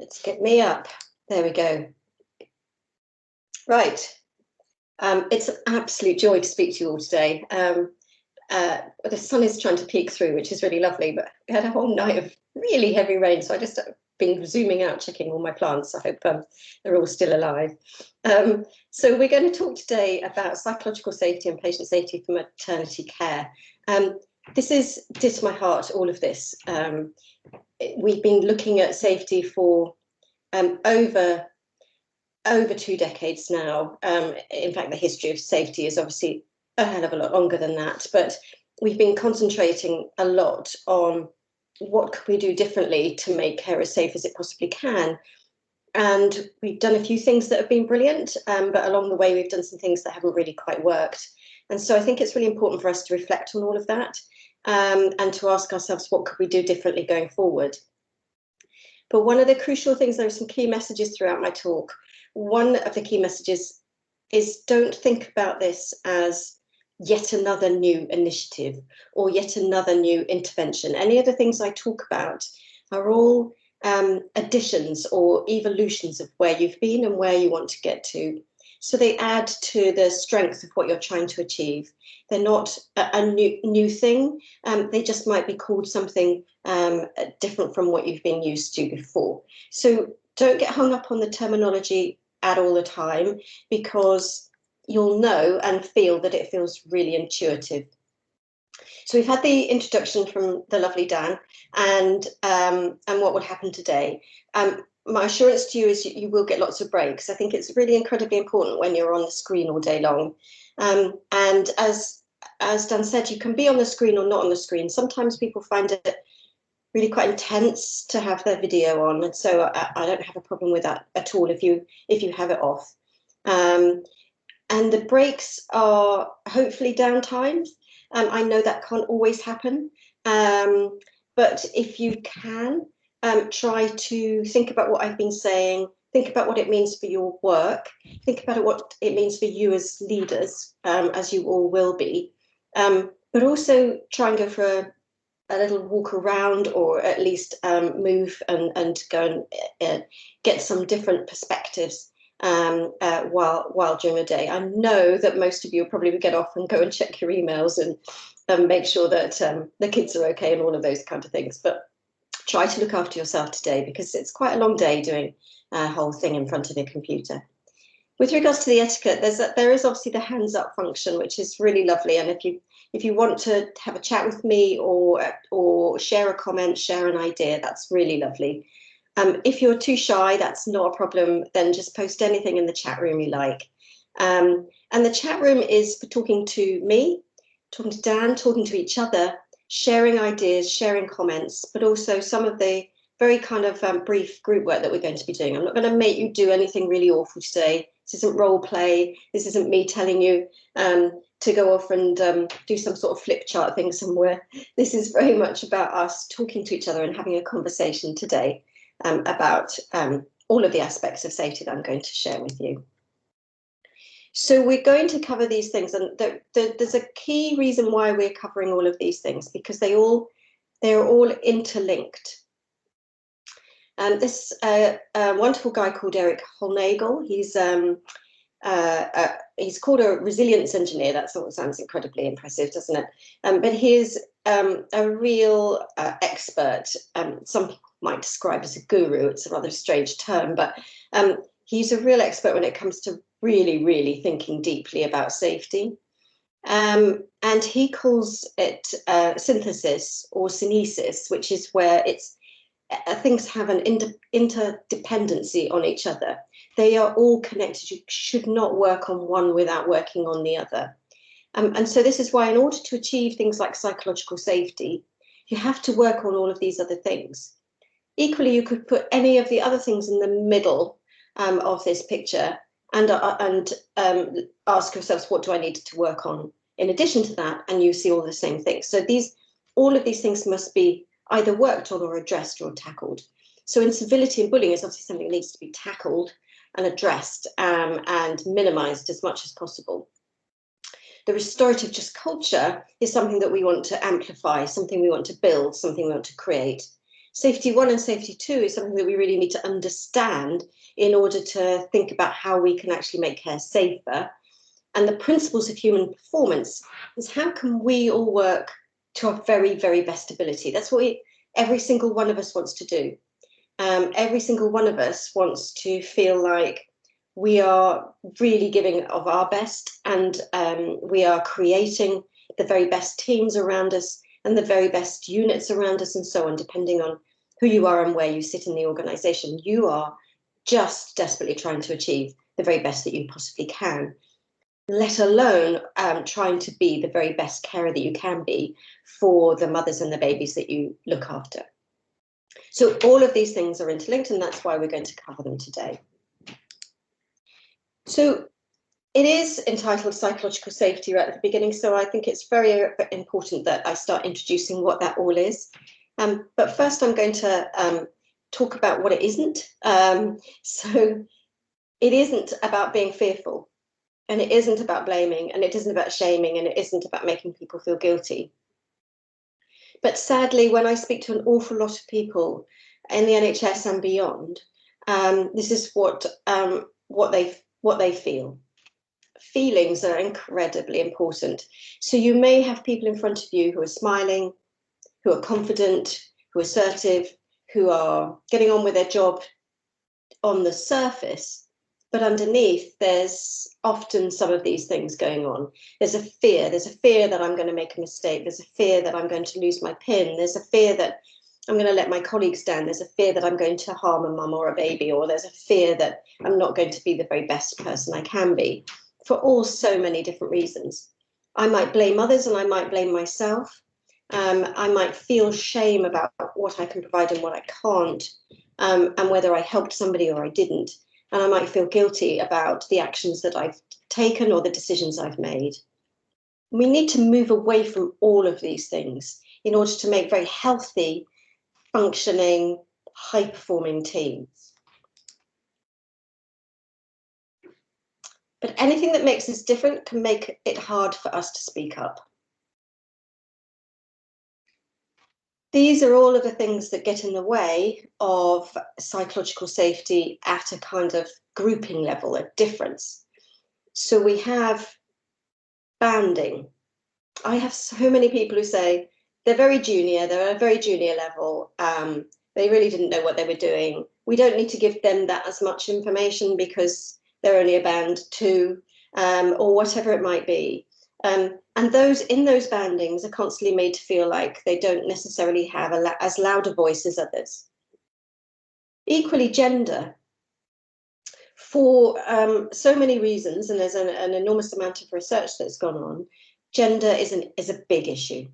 Let's get me up. There we go. Right. It's an absolute joy to speak to you all today. The sun is trying to peek through, which is really lovely, but we had a whole night of really heavy rain, so I just been zooming out, checking all my plants. I hope they're all still alive. So we're going to talk today about psychological safety and patient safety for maternity care. This is dear to my heart, all of this. We've been looking at safety for over 2 decades now. In fact, the history of safety is obviously a hell of a lot longer than that, but we've been concentrating a lot on what could we do differently to make care as safe as it possibly can. And we've done a few things that have been brilliant, but along the way we've done some things that haven't really quite worked. And so I think it's really important for us to reflect on all of that, and to ask ourselves, what could we do differently going forward? But one of the crucial things, there are some key messages throughout my talk. One of the key messages is, don't think about this as yet another new initiative or yet another new intervention. Any of the things I talk about are all additions or evolutions of where you've been and where you want to get to. So they add to the strength of what you're trying to achieve. They're not a new thing. They just might be called something different from what you've been used to before. So don't get hung up on the terminology at all the time, because you'll know and feel that it feels really intuitive. So we've had the introduction from the lovely Dan, and what will happen today. My assurance to you is you will get lots of breaks. I think it's really incredibly important when you're on the screen all day long. And as Dan said, you can be on the screen or not on the screen. Sometimes people find it really quite intense to have their video on, and so I don't have a problem with that at all if you have it off. And the breaks are hopefully downtime. I know that can't always happen, but if you can, try to think about what I've been saying, think about what it means for your work, think about what it means for you as leaders, as you all will be, but also try and go for a little walk around, or at least move and go and get some different perspectives while during the day. I know that most of you probably would get off and go and check your emails and make sure that the kids are okay and all of those kind of things, but try to look after yourself today, because it's quite a long day doing a whole thing in front of your computer. With regards to the etiquette, there is obviously the hands up function, which is really lovely, and if you want to have a chat with me or share a comment, share an idea, that's really lovely. If you're too shy, that's not a problem. Then just post anything in the chat room you like. And the chat room is for talking to me, talking to Dan, talking to each other, sharing ideas, sharing comments, but also some of the very kind of brief group work that we're going to be doing. I'm not going to make you do anything really awful today. This isn't role play. This isn't me telling you to go off and do some sort of flip chart thing somewhere. This is very much about us talking to each other and having a conversation today about all of the aspects of safety that I'm going to share with you. So we're going to cover these things, and there's a key reason why we're covering all of these things, because they're all interlinked. This wonderful guy called Eric Holnagel, he's called a resilience engineer. That sort of sounds incredibly impressive, doesn't it? But he's a real expert. Some people might describe as a guru. It's a rather strange term, but he's a real expert when it comes to really thinking deeply about safety. And he calls it synthesis or synesis, which is where things have an interdependency on each other. They are all connected. You should not work on one without working on the other. And so this is why, in order to achieve things like psychological safety, you have to work on all of these other things. Equally, you could put any of the other things in the middle of this picture and ask yourselves, what do I need to work on in addition to that? And you see all the same things. So all of these things must be either worked on or addressed or tackled. So incivility and bullying is obviously something that needs to be tackled and addressed and minimized as much as possible. The restorative just culture is something that we want to amplify, something we want to build, something we want to create. Safety 1 and safety 2 is something that we really need to understand in order to think about how we can actually make care safer. And the principles of human performance is how can we all work to our very, very best ability. That's what every single one of us wants to do. Every single one of us wants to feel like we are really giving of our best, and we are creating the very best teams around us and the very best units around us and so on, depending on who you are and where you sit in the organization. You are just desperately trying to achieve the very best that you possibly can, let alone trying to be the very best carer that you can be for the mothers and the babies that you look after. So all of these things are interlinked, and that's why we're going to cover them today. So it is entitled Psychological Safety right at the beginning, so I think it's very important that I start introducing what that all is. But first I'm going to talk about what it isn't. So it isn't about being fearful, and it isn't about blaming, and it isn't about shaming, and it isn't about making people feel guilty. But sadly, when I speak to an awful lot of people in the NHS and beyond, this is what they feel. Feelings are incredibly important. So you may have people in front of you who are smiling, who are confident, who are assertive, who are getting on with their job on the surface, but underneath there's often some of these things going on. There's a fear that I'm going to make a mistake. There's a fear that I'm going to lose my pin. There's a fear that I'm going to let my colleagues down. There's a fear that I'm going to harm a mum or a baby, or there's a fear that I'm not going to be the very best person I can be, for all so many different reasons. I might blame others and I might blame myself. I might feel shame about what I can provide and what I can't, and whether I helped somebody or I didn't. And I might feel guilty about the actions that I've taken or the decisions I've made. We need to move away from all of these things in order to make very healthy, functioning, high-performing teams. But anything that makes us different can make it hard for us to speak up. These are all of the things that get in the way of psychological safety at a kind of grouping level, a difference. So we have banding. I have so many people who say they're very junior, they're at a very junior level, they really didn't know what they were doing. We don't need to give them that as much information because they're only a band 2, or whatever it might be. And those in those bandings are constantly made to feel like they don't necessarily have as loud a voice as others. Equally, gender. For so many reasons, and there's an enormous amount of research that's gone on, gender is a big issue.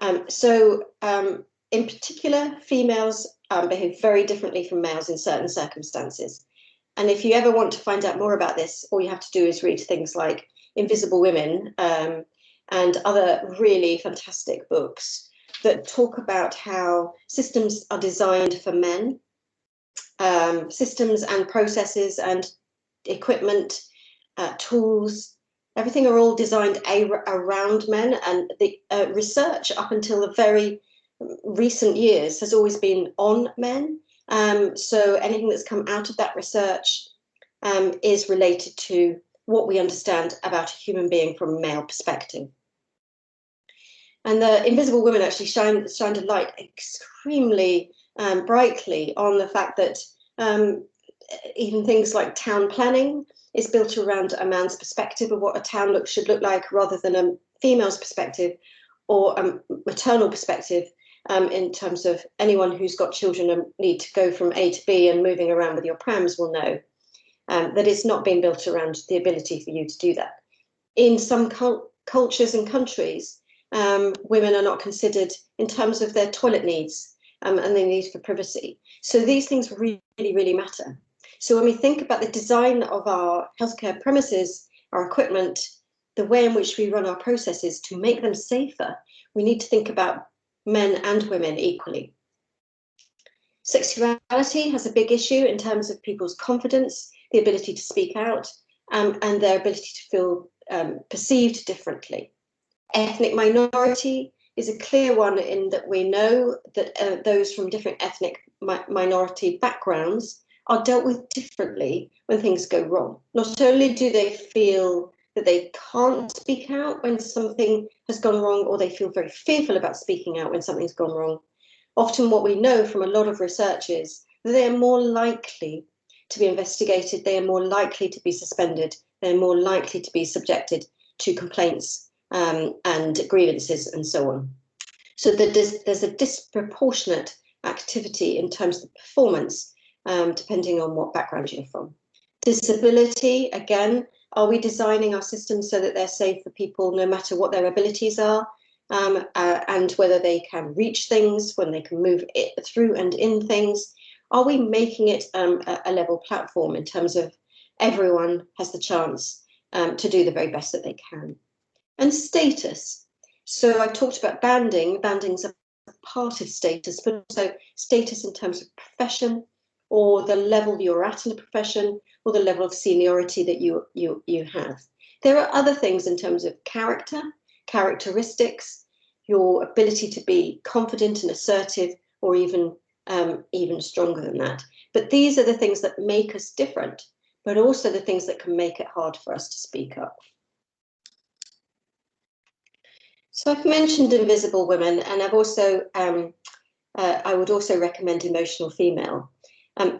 In particular, females behave very differently from males in certain circumstances. And if you ever want to find out more about this, all you have to do is read things like Invisible Women and other really fantastic books that talk about how systems are designed for men, systems and processes and equipment, tools, everything are all designed around men. And the research up until the very recent years has always been on men. So anything that's come out of that research is related to what we understand about a human being from a male perspective. And the Invisible Women actually shined a light extremely brightly on the fact that even things like town planning is built around a man's perspective of what a town should look like, rather than a female's perspective or a maternal perspective, in terms of anyone who's got children and need to go from A to B and moving around with your prams will know that it's not being built around the ability for you to do that. In some cultures and countries, women are not considered in terms of their toilet needs and their need for privacy. So these things really, really matter. So when we think about the design of our healthcare premises, our equipment, the way in which we run our processes to make them safer, we need to think about men and women equally. Sexuality has a big issue in terms of people's confidence, the ability to speak out, and their ability to feel perceived differently. Ethnic minority is a clear one in that we know that those from different ethnic minority backgrounds are dealt with differently when things go wrong. Not only do they feel that they can't speak out when something has gone wrong, or they feel very fearful about speaking out when something's gone wrong. Often what we know from a lot of research is that they are more likely to be investigated, they are more likely to be suspended, they're more likely to be subjected to complaints and grievances and so on. So there's a disproportionate activity in terms of performance, depending on what background you're from. Disability, again, are we designing our systems so that they're safe for people no matter what their abilities are, and whether they can reach things, when they can move through and in things? Are we making it a level platform in terms of everyone has the chance to do the very best that they can? And status. So I talked about banding. Banding's a part of status, but also status in terms of profession, or the level you're at in a profession, or the level of seniority that you have. There are other things in terms of character, characteristics, your ability to be confident and assertive, or even stronger than that. But these are the things that make us different, but also the things that can make it hard for us to speak up. So I've mentioned invisible women, and I've also I would also recommend Emotional Female.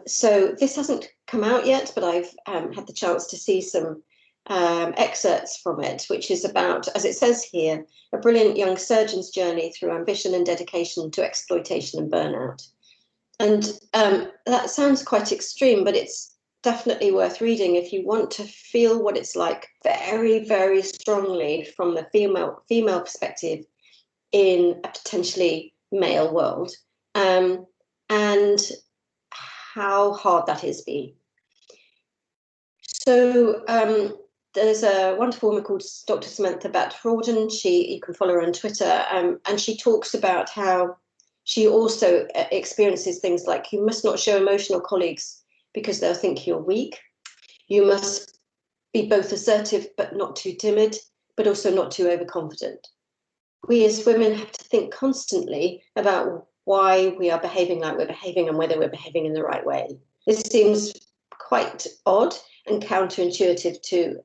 So this hasn't come out yet, but I've had the chance to see some excerpts from it, which is about, as it says here, a brilliant young surgeon's journey through ambition and dedication to exploitation and burnout. And that sounds quite extreme, but it's definitely worth reading if you want to feel what it's like very, very strongly from the female perspective in a potentially male world, and how hard that is being. So there's a wonderful woman called Dr. Samantha Bat-Rawden. You can follow her on Twitter, and she talks about how she also experiences things like, you must not show emotional colleagues because they'll think you're weak. You must be both assertive but not too timid, but also not too overconfident. We as women have to think constantly about why we are behaving like we're behaving and whether we're behaving in the right way. This seems quite odd and counterintuitive to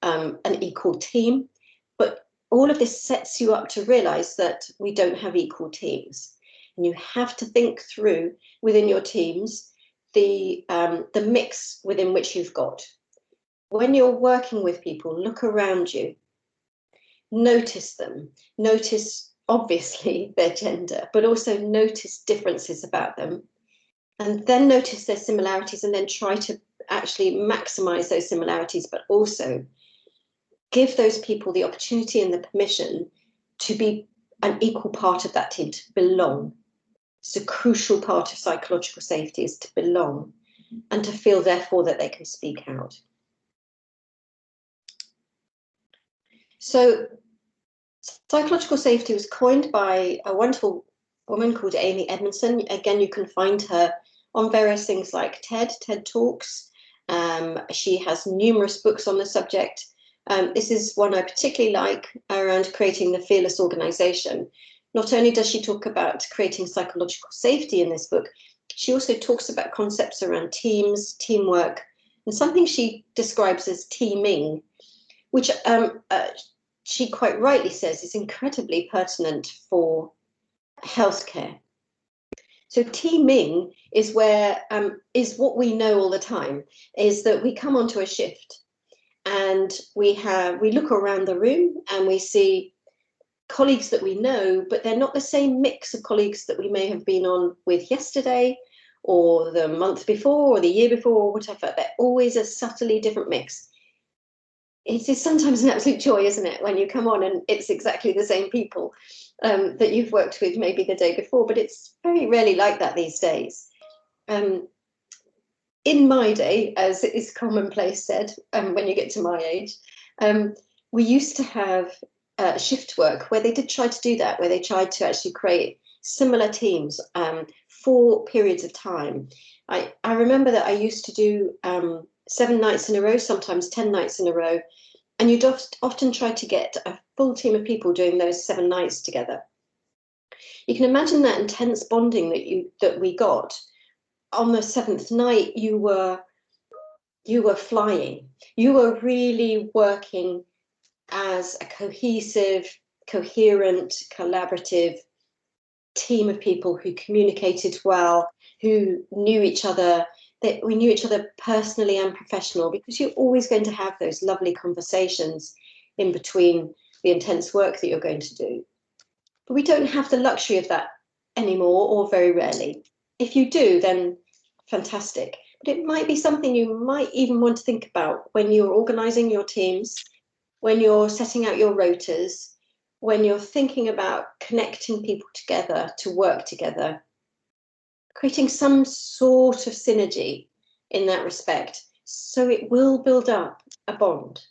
an equal team, but all of this sets you up to realize that we don't have equal teams. And you have to think through within your teams the mix within which you've got. When you're working with people, look around you, notice them, notice obviously their gender, but also notice differences about them, and then notice their similarities, and then try to actually maximize those similarities, but also give those people the opportunity and the permission to be an equal part of that team, to belong. It's a crucial part of psychological safety, is to belong and to feel therefore that they can speak out. So psychological safety was coined by a wonderful woman called Amy Edmondson. Again, you can find her on various things like TED Talks. She has numerous books on the subject. This is one I particularly like, around creating the fearless organization. Not only does she talk about creating psychological safety in this book, she also talks about concepts around teams, teamwork, and something she describes as teaming, which she quite rightly says is incredibly pertinent for healthcare. So teaming is where is what we know all the time, is that we come onto a shift and we look around the room and we see colleagues that we know, but they're not the same mix of colleagues that we may have been on with yesterday or the month before or the year before or whatever. They're always a subtly different mix. It is sometimes an absolute joy, isn't it, when you come on and it's exactly the same people that you've worked with maybe the day before, but it's very rarely like that these days. In my day, as it is commonplace said, when you get to my age, we used to have shift work where they did try to do that, where they tried to actually create similar teams for periods of time. I remember that I used to do 7 nights in a row, sometimes 10 nights in a row, and you'd often try to get a full team of people doing those 7 nights together. You can imagine that intense bonding that we got. On the seventh night, you were flying. You were really working as a cohesive, coherent, collaborative team of people who communicated well, who knew each other, that we knew each other personally and professional, because you're always going to have those lovely conversations in between the intense work that you're going to do. But we don't have the luxury of that anymore, or very rarely. If you do, then fantastic. But it might be something you might even want to think about when you're organising your teams, when you're setting out your rotas, when you're thinking about connecting people together to work together, creating some sort of synergy in that respect, so it will build up a bond.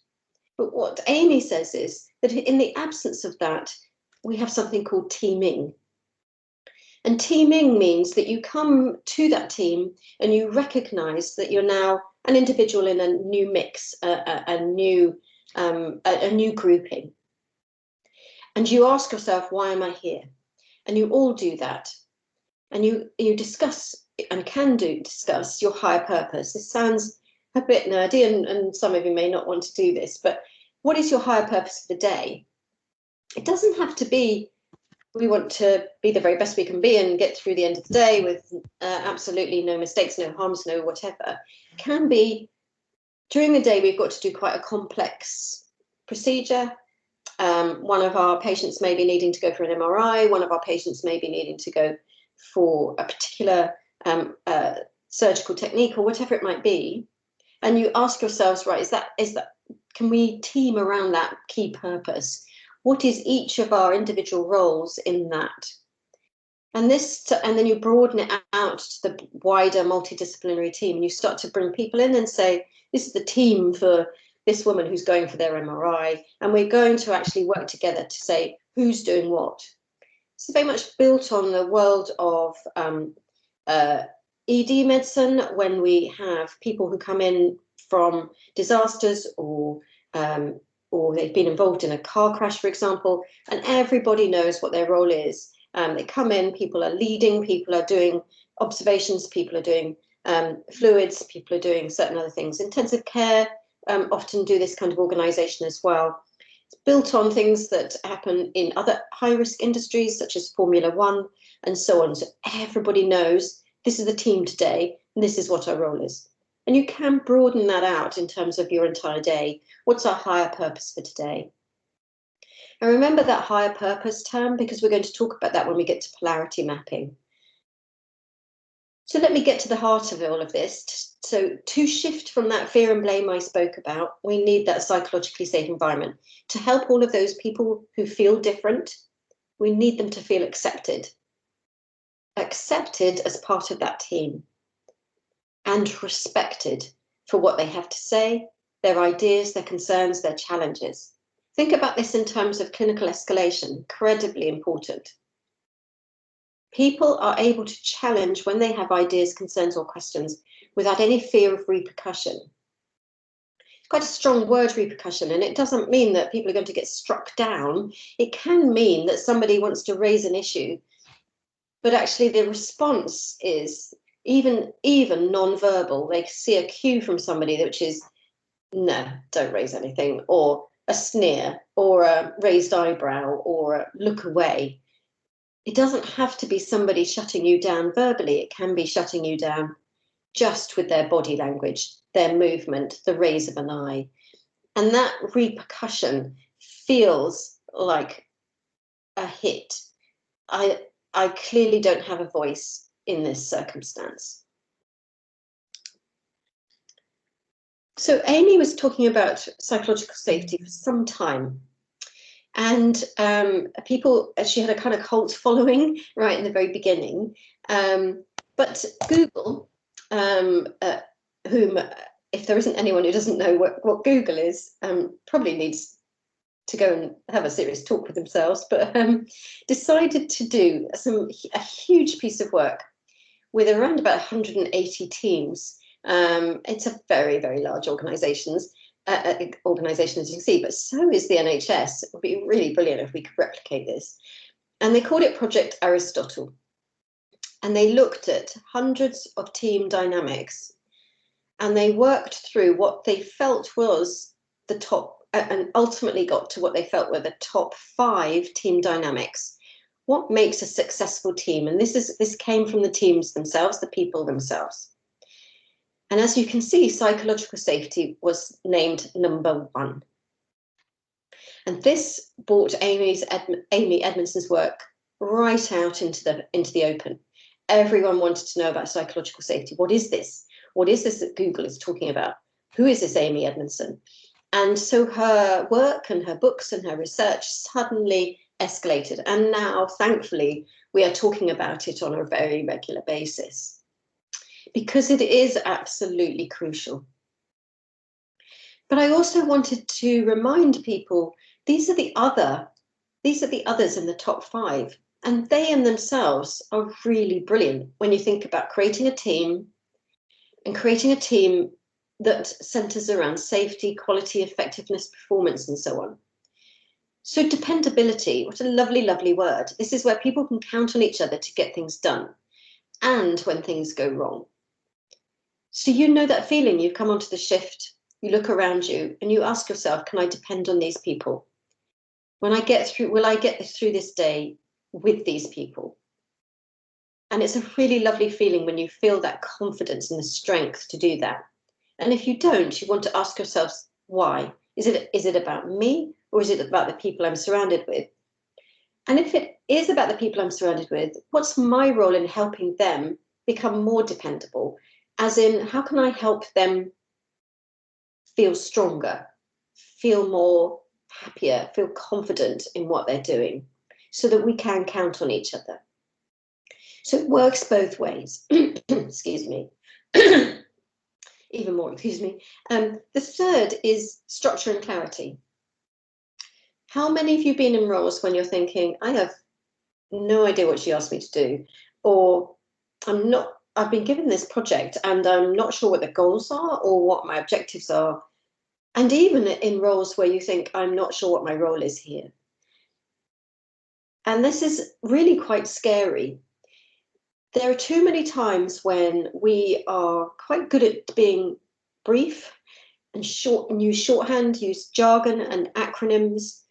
But what Amy says is that in the absence of that, we have something called teaming. And teaming means that you come to that team and you recognise that you're now an individual in a new mix, a new grouping. And you ask yourself, why am I here? And you all do that. And you discuss, and can discuss your higher purpose. This sounds a bit nerdy, and some of you may not want to do this, but what is your higher purpose for the day? It doesn't have to be, we want to be the very best we can be and get through the end of the day with absolutely no mistakes, no harms, no whatever. It can be, during the day, we've got to do quite a complex procedure. One of our patients may be needing to go for an MRI. One of our patients may be needing to go for a particular surgical technique, or whatever it might be. And you ask yourselves, right, is that, can we team around that key purpose? What is each of our individual roles in that? And then you broaden it out to the wider multidisciplinary team, and you start to bring people in and say, this is the team for this woman who's going for their MRI, and we're going to actually work together to say who's doing what. It's very much built on the world of ED medicine, when we have people who come in from disasters, or they've been involved in a car crash, for example, and everybody knows what their role is. They come in, people are leading, people are doing observations, people are doing fluids, people are doing certain other things. Intensive care often do this kind of organisation as well. It's built on things that happen in other high-risk industries, such as Formula One and so on. So everybody knows this is the team today, and this is what our role is. And you can broaden that out in terms of your entire day. What's our higher purpose for today? And remember that higher purpose term, because we're going to talk about that when we get to polarity mapping. So let me get to the heart of all of this. So to shift from that fear and blame I spoke about, we need that psychologically safe environment. To help all of those people who feel different, we need them to feel accepted. Accepted as part of that team, and respected for what they have to say, their ideas, their concerns, their challenges. Think about this in terms of clinical escalation, incredibly important. People are able to challenge when they have ideas, concerns, or questions without any fear of repercussion. It's quite a strong word, repercussion, and it doesn't mean that people are going to get struck down. It can mean that somebody wants to raise an issue, but actually the response is even non-verbal. They see a cue from somebody which is, no, don't raise anything, or a sneer, or a raised eyebrow, or a look away. It doesn't have to be somebody shutting you down verbally. It can be shutting you down just with their body language, their movement, the raise of an eye. And that repercussion feels like a hit. I clearly don't have a voice in this circumstance. So Amy was talking about psychological safety for some time. And people, she had a kind of cult following right in the very beginning. But Google, whom, if there isn't anyone who doesn't know what Google is, probably needs to go and have a serious talk with themselves, but decided to do a huge piece of work with around about 180 teams. It's a very, very large organisation, as you can see, but so is the NHS. It would be really brilliant if we could replicate this. And they called it Project Aristotle. And they looked at hundreds of team dynamics, and they worked through what they felt was the top, and ultimately got to what they felt were the top 5 team dynamics. What makes a successful team? And this came from the teams themselves, the people themselves. And as you can see, psychological safety was named number 1. And this brought Amy Edmondson's work right out into the open. Everyone wanted to know about psychological safety. What is this? What is this that Google is talking about? Who is this Amy Edmondson? And so her work and her books and her research suddenly escalated. And now, thankfully, we are talking about it on a very regular basis, because it is absolutely crucial. But I also wanted to remind people, these are the others in the top 5. And they in themselves are really brilliant when you think about creating a team, and creating a team that centers around safety, quality, effectiveness, performance, and so on. So dependability, what a lovely, lovely word. This is where people can count on each other to get things done, and when things go wrong. So you know that feeling, you come onto the shift, you look around you, and you ask yourself, can I depend on these people? When I get through, will I get through this day with these people? And it's a really lovely feeling when you feel that confidence and the strength to do that. And if you don't, you want to ask yourselves, why? Is it about me, or is it about the people I'm surrounded with? And if it is about the people I'm surrounded with, what's my role in helping them become more dependable? As in, how can I help them feel stronger, feel more happier, feel confident in what they're doing, so that we can count on each other? So it works both ways. Excuse me. Even more, excuse me. The third is structure and clarity. How many of you been in roles when you're thinking, I have no idea what she asked me to do, or I've been given this project and I'm not sure what the goals are or what my objectives are. And even in roles where you think, I'm not sure what my role is here. And this is really quite scary. There are too many times when we are quite good at being brief and short, and use shorthand, use jargon and acronyms,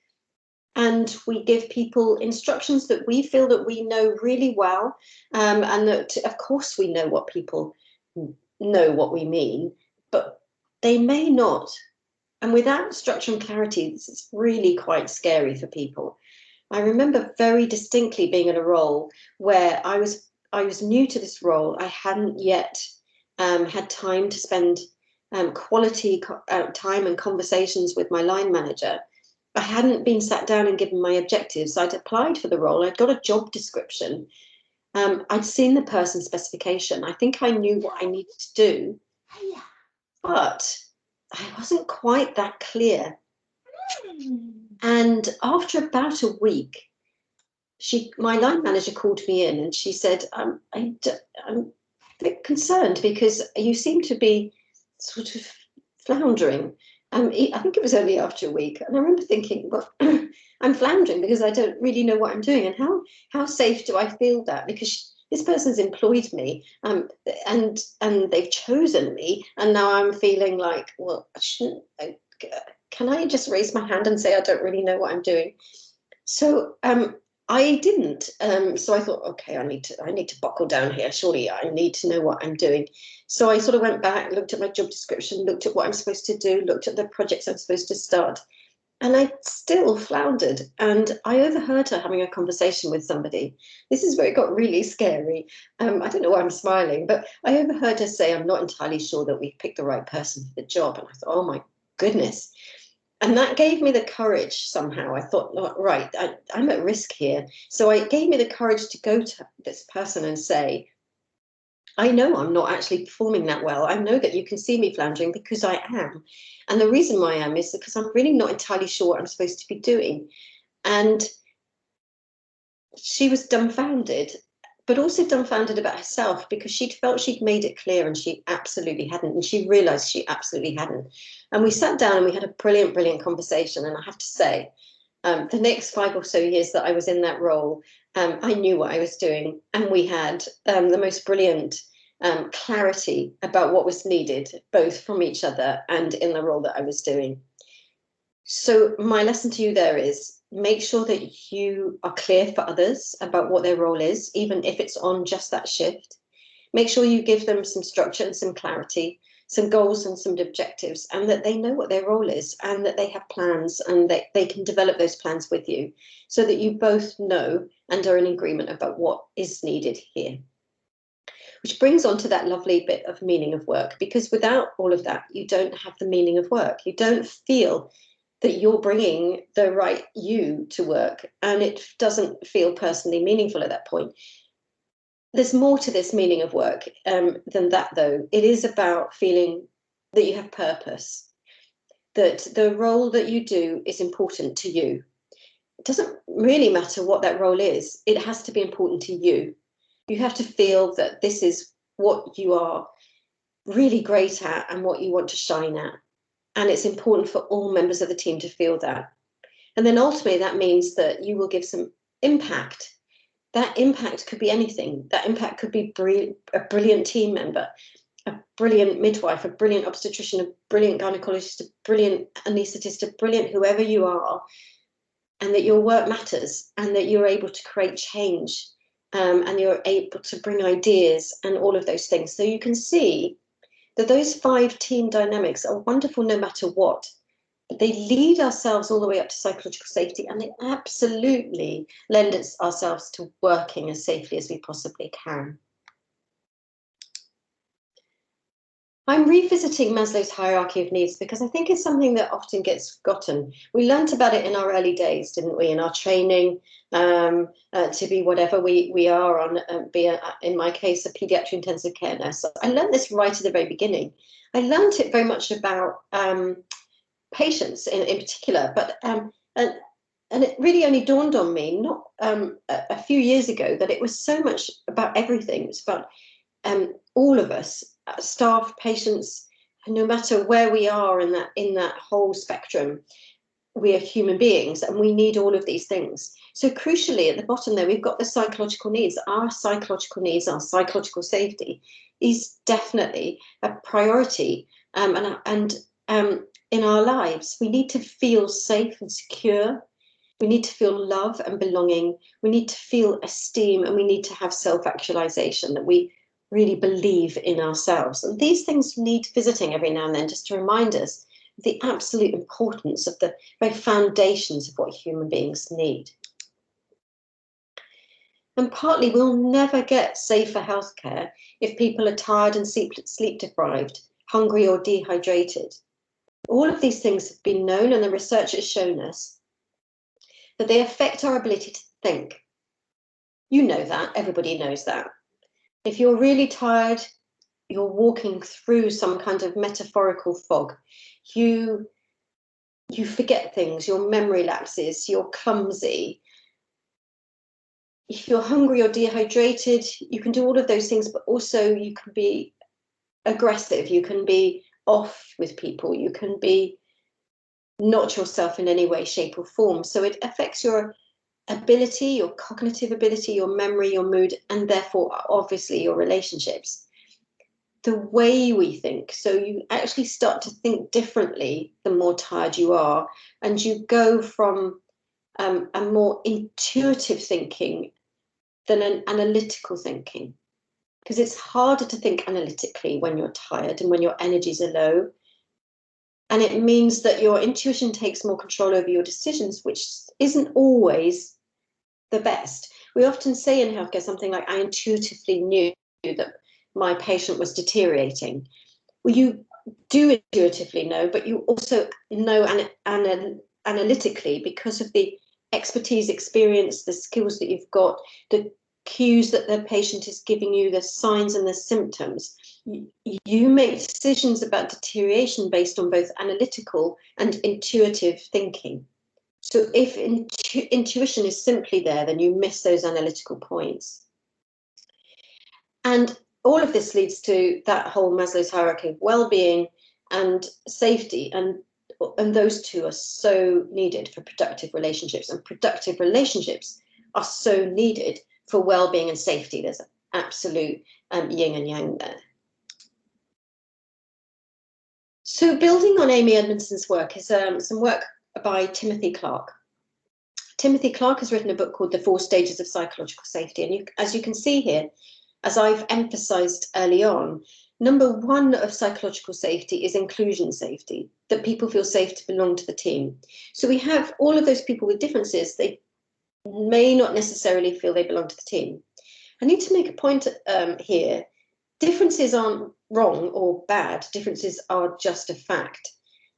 and we give people instructions that we feel that we know really well, and that, of course, we know what people know what we mean, but they may not. And without structure and clarity, this is really quite scary for people. I remember very distinctly being in a role where I was new to this role. I hadn't yet had time to spend quality time and conversations with my line manager. I hadn't been sat down and given my objectives. I'd applied for the role. I'd got a job description. I'd seen the person's specification. I think I knew what I needed to do, but I wasn't quite that clear. And after about a week, my line manager called me in and she said, I'm a bit concerned because you seem to be sort of floundering. I think it was only after a week. And I remember thinking, well, I'm floundering because I don't really know what I'm doing. And how safe do I feel that? Because this person's employed me, and they've chosen me. And now I'm feeling like, well, can I just raise my hand and say I don't really know what I'm doing? So I didn't. So I thought, okay, I need to buckle down here. Surely I need to know what I'm doing. So I sort of went back, looked at my job description, looked at what I'm supposed to do, looked at the projects I'm supposed to start. And I still floundered. And I overheard her having a conversation with somebody. This is where it got really scary. I don't know why I'm smiling, but I overheard her say, I'm not entirely sure that we've picked the right person for the job. And I thought, oh my goodness. And that gave me the courage somehow. I thought, right, I'm at risk here. So it gave me the courage to go to this person and say, I know I'm not actually performing that well. I know that you can see me floundering because I am. And the reason why I am is because I'm really not entirely sure what I'm supposed to be doing. And she was dumbfounded, but also dumbfounded about herself because she'd felt she'd made it clear and she absolutely hadn't. And she realized she absolutely hadn't. And we sat down and we had a brilliant, brilliant conversation. And I have to say, The next 5 or so years that I was in that role, I knew what I was doing, and we had the most brilliant clarity about what was needed, both from each other and in the role that I was doing. So my lesson to you there is, make sure that you are clear for others about what their role is, even if it's on just that shift. Make sure you give them some structure and some clarity, some goals and some objectives, and that they know what their role is, and that they have plans, and that they can develop those plans with you, so that you both know and are in agreement about what is needed here. Which brings on to that lovely bit of meaning of work, because without all of that, you don't have the meaning of work. You don't feel that you're bringing the right you to work, and it doesn't feel personally meaningful at that point. There's more to this meaning of work than that, though. It is about feeling that you have purpose, that the role that you do is important to you. It doesn't really matter what that role is. It has to be important to you. You have to feel that this is what you are really great at and what you want to shine at. And it's important for all members of the team to feel that. And then ultimately, that means that you will give some impact. That impact could be anything. That impact could be a brilliant team member, a brilliant midwife, a brilliant obstetrician, a brilliant gynecologist, a brilliant anaesthetist, a brilliant whoever you are, and that your work matters, and that you're able to create change, and you're able to bring ideas and all of those things. So you can see that those 5 team dynamics are wonderful no matter what. But they lead ourselves all the way up to psychological safety, and they absolutely lend ourselves to working as safely as we possibly can. I'm revisiting Maslow's hierarchy of needs because I think it's something that often gets forgotten. We learnt about it in our early days, didn't we, in our training to be whatever we are on, in my case, a paediatric intensive care nurse. So I learned this right at the very beginning. I learnt it very much about patients in particular, but and it really only dawned on me not a few years ago that it was so much about everything. It's about all of us, staff, patients, no matter where we are in that whole spectrum, we are human beings and we need all of these things. So crucially, at the bottom there, we've got the psychological needs. Our psychological needs, our psychological safety is definitely a priority. And in our lives, we need to feel safe and secure. We need to feel love and belonging. We need to feel esteem, and we need to have self-actualization, that we really believe in ourselves. And these things need visiting every now and then, just to remind us of the absolute importance of the very foundations of what human beings need. And partly, we'll never get safer healthcare if people are tired and sleep deprived, hungry or dehydrated. All of these things have been known, and the research has shown us that they affect our ability to think. You know that, everybody knows that. If you're really tired, you're walking through some kind of metaphorical fog. You forget things, your memory lapses, you're clumsy. If you're hungry or dehydrated, you can do all of those things, but also you can be aggressive, you can be off with people, you can be not yourself in any way, shape or form. So it affects your ability, your cognitive ability, your memory, your mood, and therefore obviously your relationships. The way we think. So you actually start to think differently the more tired you are, and you go from a more intuitive thinking than an analytical thinking, because it's harder to think analytically when you're tired and when your energies are low. And it means that your intuition takes more control over your decisions, which isn't always the best. We often say in healthcare something like, I intuitively knew that my patient was deteriorating. Well, you do intuitively know, but you also know analytically, because of the expertise, experience, the skills that you've got, the cues that the patient is giving you, the signs and the symptoms. You make decisions about deterioration based on both analytical and intuitive thinking. So if intuition is simply there, then you miss those analytical points. And all of this leads to that whole Maslow's hierarchy of well-being and safety. And and those two are so needed for productive relationships, and productive relationships are so needed for well-being and safety. There's an absolute yin and yang there. So building on Amy Edmondson's work is some work by Timothy Clark. Timothy Clark has written a book called The 4 Stages of Psychological Safety. And as you can see here, as I've emphasized early on, number 1 of psychological safety is inclusion safety, that people feel safe to belong to the team. So we have all of those people with differences. They may not necessarily feel they belong to the team. I need to make a point here. Differences aren't wrong or bad. Differences are just a fact.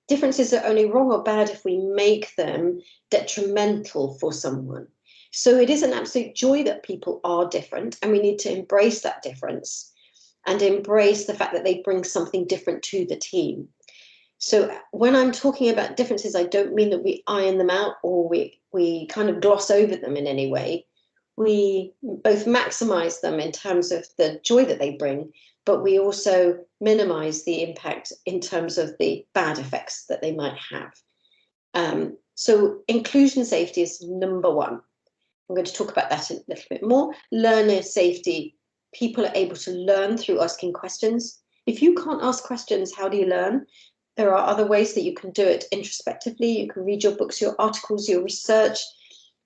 Differences are only wrong or bad if we make them detrimental for someone. So it is an absolute joy that people are different, and we need to embrace that difference and embrace the fact that they bring something different to the team. So when I'm talking about differences, I don't mean that we iron them out or we kind of gloss over them in any way. We both maximize them in terms of the joy that they bring, but we also minimize the impact in terms of the bad effects that they might have. So inclusion safety is number 1. I'm going to talk about that a little bit more. Learner safety, people are able to learn through asking questions. If you can't ask questions, how do you learn? There are other ways that you can do it introspectively. You can read your books, your articles, your research.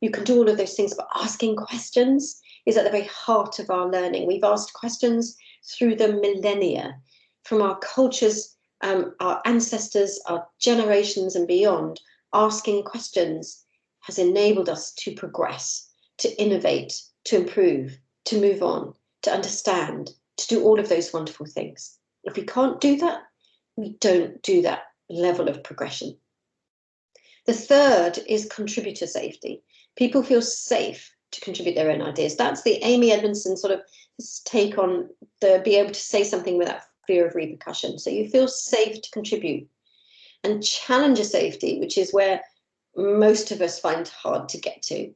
You can do all of those things, but asking questions is at the very heart of our learning. We've asked questions through the millennia, from our cultures, our ancestors, our generations and beyond. Asking questions has enabled us to progress, to innovate, to improve, to move on, to understand, to do all of those wonderful things. If we can't do that, we don't do that level of progression. The 3rd is contributor safety. People feel safe to contribute their own ideas. That's the Amy Edmondson sort of take on the be able to say something without fear of repercussion. So you feel safe to contribute. And challenger safety, which is where most of us find hard to get to,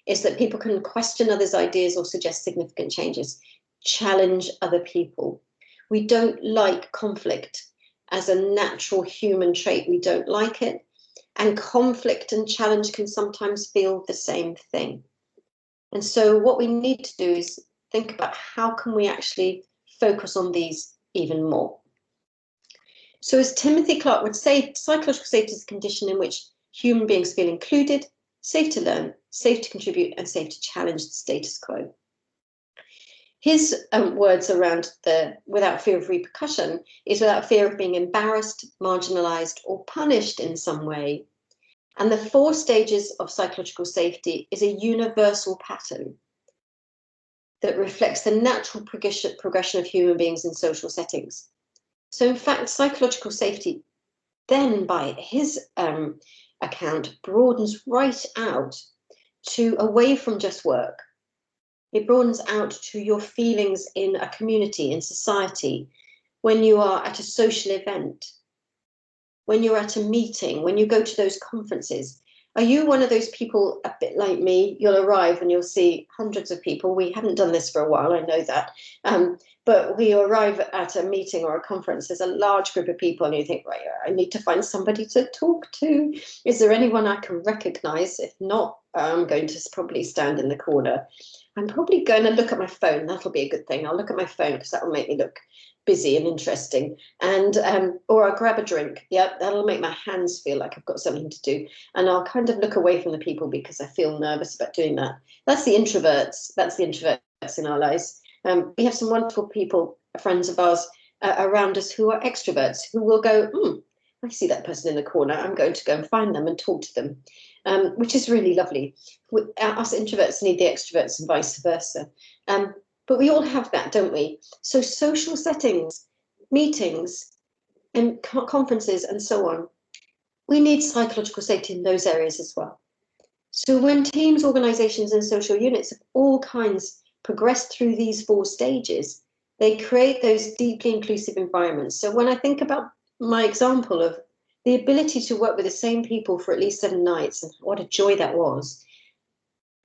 is that people can question others' ideas or suggest significant changes, challenge other people. We don't like conflict as a natural human trait. We don't like it. And conflict and challenge can sometimes feel the same thing. And so what we need to do is think about how can we actually focus on these even more. So as Timothy Clark would say, psychological safety is a condition in which human beings feel included, safe to learn, safe to contribute, and safe to challenge the status quo. His words around the without fear of repercussion is without fear of being embarrassed, marginalized, or punished in some way. And the 4 stages of psychological safety is a universal pattern that reflects the natural progression of human beings in social settings. So in fact, psychological safety then, by his account, broadens right out to away from just work. It broadens out to your feelings in a community, in society, when you are at a social event, when you're at a meeting, when you go to those conferences. Are you one of those people, a bit like me, you'll arrive and you'll see hundreds of people? We haven't done this for a while, I know that. But we arrive at a meeting or a conference, there's a large group of people and you think, right, I need to find somebody to talk to. Is there anyone I can recognize? If not, I'm going to probably stand in the corner. I'm probably going to look at my phone. That'll be a good thing. I'll look at my phone because that will make me look busy and interesting. And or I'll grab a drink. Yep, that'll make my hands feel like I've got something to do. And I'll kind of look away from the people because I feel nervous about doing that. That's the introverts. That's the introverts in our lives. We have some wonderful people, friends of ours around us who are extroverts, who will go, I see that person in the corner. I'm going to go and find them and talk to them, which is really lovely. Us introverts need the extroverts and vice versa. But we all have that, don't we? So social settings, meetings, and conferences and so on, we need psychological safety in those areas as well. So when teams, organizations, and social units of all kinds progress through these 4 stages, they create those deeply inclusive environments. So when I think about my example of the ability to work with the same people for at least 7 nights, and what a joy that was,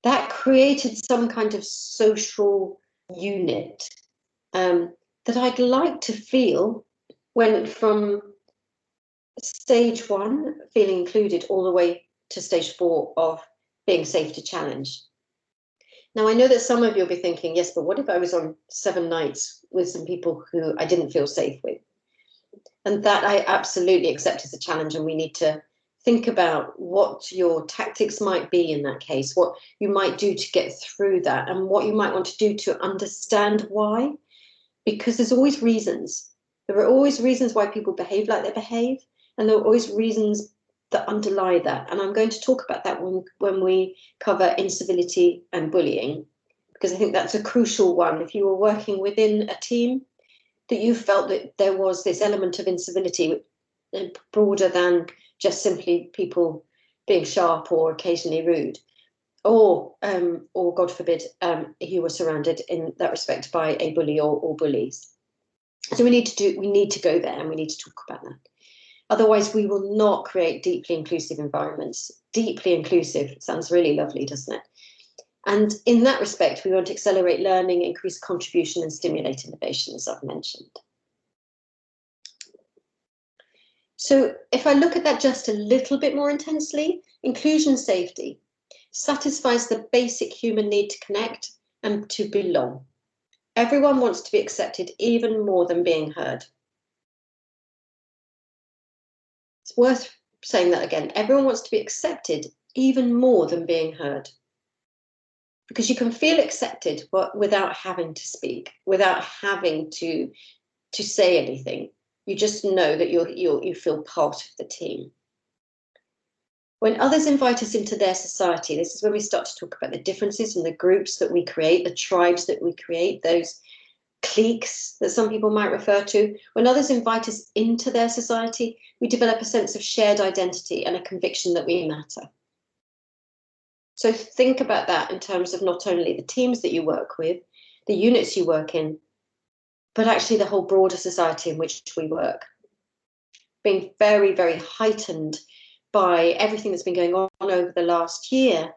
that created some kind of social unit that I'd like to feel went from Stage 1, feeling included, all the way to stage 4 of being safe to challenge. Now, I know that some of you will be thinking, yes, but what if I was on 7 nights with some people who I didn't feel safe with? And that I absolutely accept as a challenge, and we need to think about what your tactics might be in that case, what you might do to get through that, and what you might want to do to understand why. Because there's always reasons. There are always reasons why people behave like they behave, and there are always reasons that underlie that. And I'm going to talk about that when we cover incivility and bullying, because I think that's a crucial one. If you were working within a team that you felt that there was this element of incivility broader than just simply people being sharp or occasionally rude, or God forbid, you were surrounded in that respect by a bully or bullies. So we need to go there, and we need to talk about that. Otherwise, we will not create deeply inclusive environments. Deeply inclusive sounds really lovely, doesn't it? And in that respect, we want to accelerate learning, increase contribution, and stimulate innovation, as I've mentioned. So if I look at that just a little bit more intensely, inclusion safety satisfies the basic human need to connect and to belong. Everyone wants to be accepted even more than being heard. It's worth saying that again. Everyone wants to be accepted even more than being heard. Because you can feel accepted without having to speak, without having to say anything. You just know that you feel part of the team. When others invite us into their society, this is when we start to talk about the differences and the groups that we create, the tribes that we create, those cliques that some people might refer to. When others invite us into their society, we develop a sense of shared identity and a conviction that we matter. So think about that in terms of not only the teams that you work with, the units you work in, but actually the whole broader society in which we work. Being very, very heightened by everything that's been going on over the last year,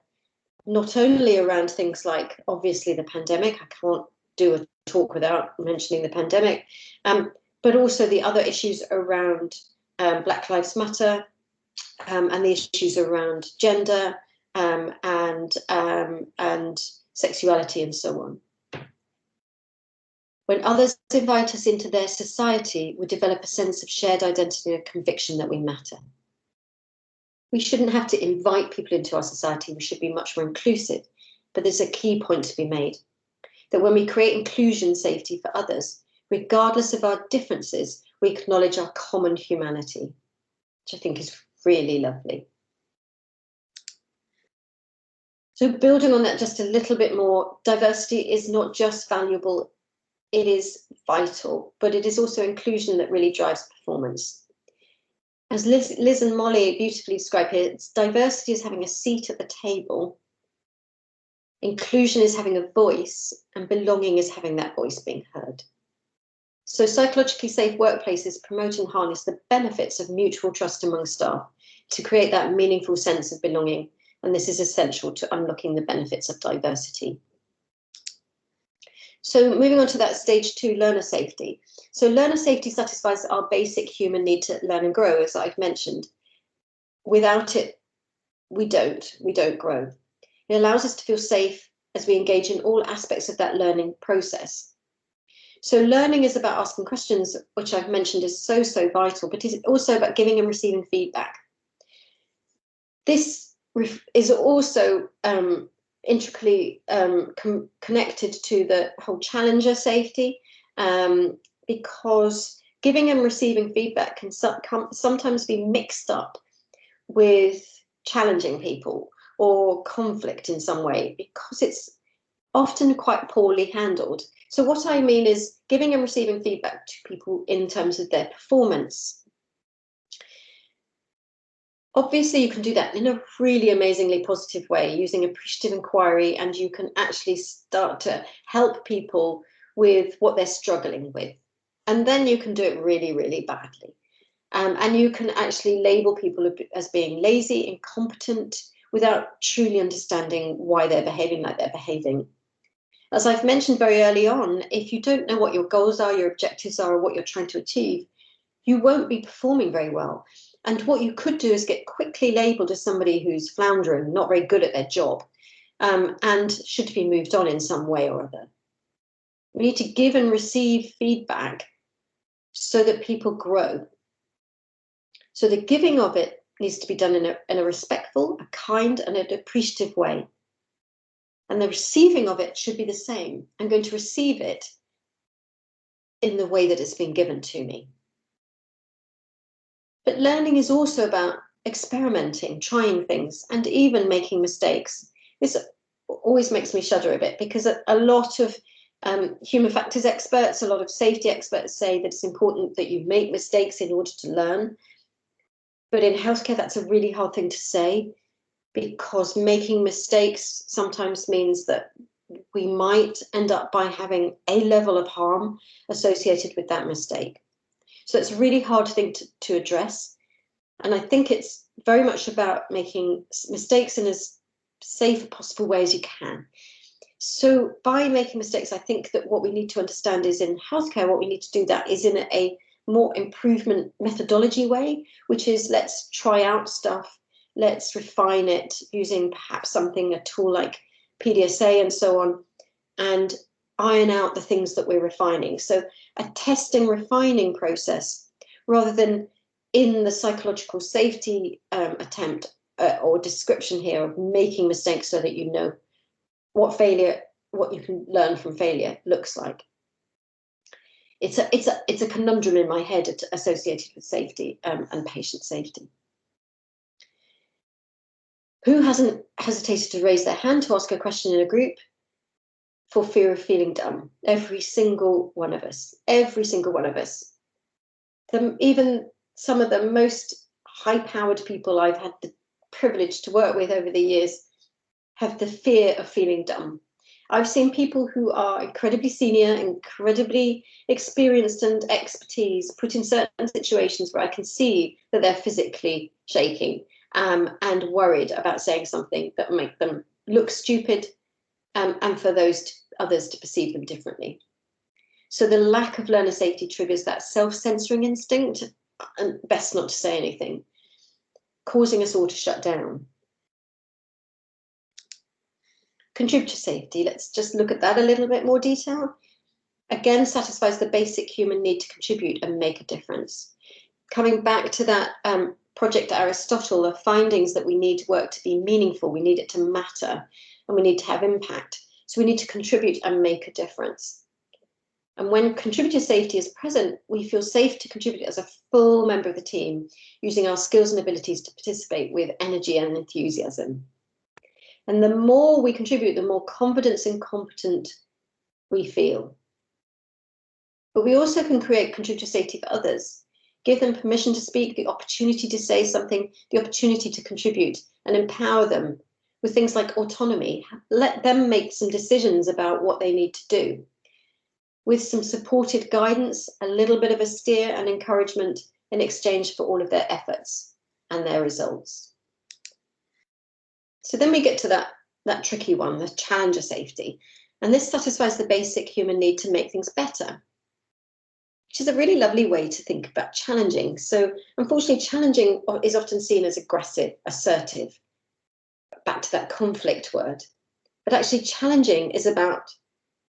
not only around things like, obviously, the pandemic. I can't do a talk without mentioning the pandemic, but also the other issues around Black Lives Matter, and the issues around gender, and sexuality and so on. When others invite us into their society, we develop a sense of shared identity and a conviction that we matter. We shouldn't have to invite people into our society. We should be much more inclusive. But there's a key point to be made, that when we create inclusion safety for others, regardless of our differences, we acknowledge our common humanity, which I think is really lovely. So building on that just a little bit more, diversity is not just valuable, it is vital, but it is also inclusion that really drives performance. As Liz and Molly beautifully describe here, it's diversity is having a seat at the table, inclusion is having a voice, and belonging is having that voice being heard. So psychologically safe workplaces promote and harness the benefits of mutual trust among staff to create that meaningful sense of belonging. And this is essential to unlocking the benefits of diversity. So moving on to that stage 2, learner safety. So learner safety satisfies our basic human need to learn and grow, as I've mentioned. Without it, we don't grow. It allows us to feel safe as we engage in all aspects of that learning process. So learning is about asking questions, which I've mentioned is so vital, but it's also about giving and receiving feedback. This is also intricately connected to the whole challenger safety, because giving and receiving feedback can sometimes be mixed up with challenging people or conflict in some way, because it's often quite poorly handled. So what I mean is giving and receiving feedback to people in terms of their performance. Obviously, you can do that in a really amazingly positive way using appreciative inquiry, and you can actually start to help people with what they're struggling with. And then you can do it really, really badly. And you can actually label people as being lazy, incompetent, without truly understanding why they're behaving like they're behaving. As I've mentioned very early on, if you don't know what your goals are, your objectives are, or what you're trying to achieve, you won't be performing very well. And what you could do is get quickly labelled as somebody who's floundering, not very good at their job, and should be moved on in some way or other. We need to give and receive feedback so that people grow. So the giving of it needs to be done in a respectful, a kind, and an appreciative way. And the receiving of it should be the same. I'm going to receive it in the way that it's been given to me. But learning is also about experimenting, trying things, and even making mistakes. This always makes me shudder a bit, because a lot of human factors experts, a lot of safety experts say that it's important that you make mistakes in order to learn. But in healthcare, that's a really hard thing to say, because making mistakes sometimes means that we might end up by having a level of harm associated with that mistake. So it's a really hard thing to address. And I think it's very much about making mistakes in as safe a possible way as you can. So by making mistakes, I think that what we need to understand is, in healthcare, what we need to do that is in a more improvement methodology way, which is, let's try out stuff, let's refine it using perhaps a tool like PDSA and so on, and iron out the things that we're refining. So a testing, refining process, rather than in the psychological safety attempt or description here of making mistakes so that you know what you can learn from failure looks like. It's a conundrum in my head associated with safety and patient safety. Who hasn't hesitated to raise their hand to ask a question in a group for fear of feeling dumb? Every single one of us. Every single one of us. Even some of the most high-powered people I've had the privilege to work with over the years have the fear of feeling dumb. I've seen people who are incredibly senior, incredibly experienced and expertise put in certain situations where I can see that they're physically shaking and worried about saying something that will make them look stupid and for others to perceive them differently. So the lack of learner safety triggers that self-censoring instinct, and best not to say anything, causing us all to shut down. Contributor safety, let's just look at that a little bit more detail. Again, satisfies the basic human need to contribute and make a difference. Coming back to that Project Aristotle, the findings that we need work to be meaningful, we need it to matter, and we need to have impact. So we need to contribute and make a difference. And when contributor safety is present, we feel safe to contribute as a full member of the team, using our skills and abilities to participate with energy and enthusiasm. And the more we contribute, the more confident and competent we feel. But we also can create contributor safety for others, give them permission to speak, the opportunity to say something, the opportunity to contribute, and empower them with things like autonomy. Let them make some decisions about what they need to do, with some supported guidance, a little bit of a steer and encouragement in exchange for all of their efforts and their results. So then we get to that tricky one, the challenger safety. And this satisfies the basic human need to make things better, which is a really lovely way to think about challenging. So unfortunately, challenging is often seen as aggressive, assertive, back to that conflict word. But actually challenging is about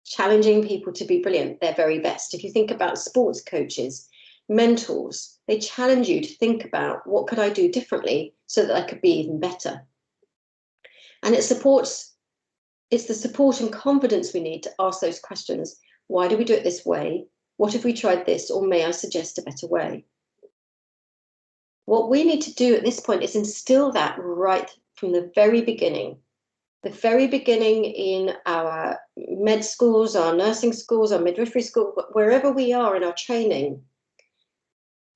challenging people to be brilliant, their very best. If you think about sports coaches, mentors, they challenge you to think about, what could I do differently so that I could be even better? And it's the support and confidence we need to ask those questions. Why do we do it this way? What if we tried this? Or may I suggest a better way? What we need to do at this point is instill that right from the very beginning. The very beginning in our med schools, our nursing schools, our midwifery school, wherever we are in our training,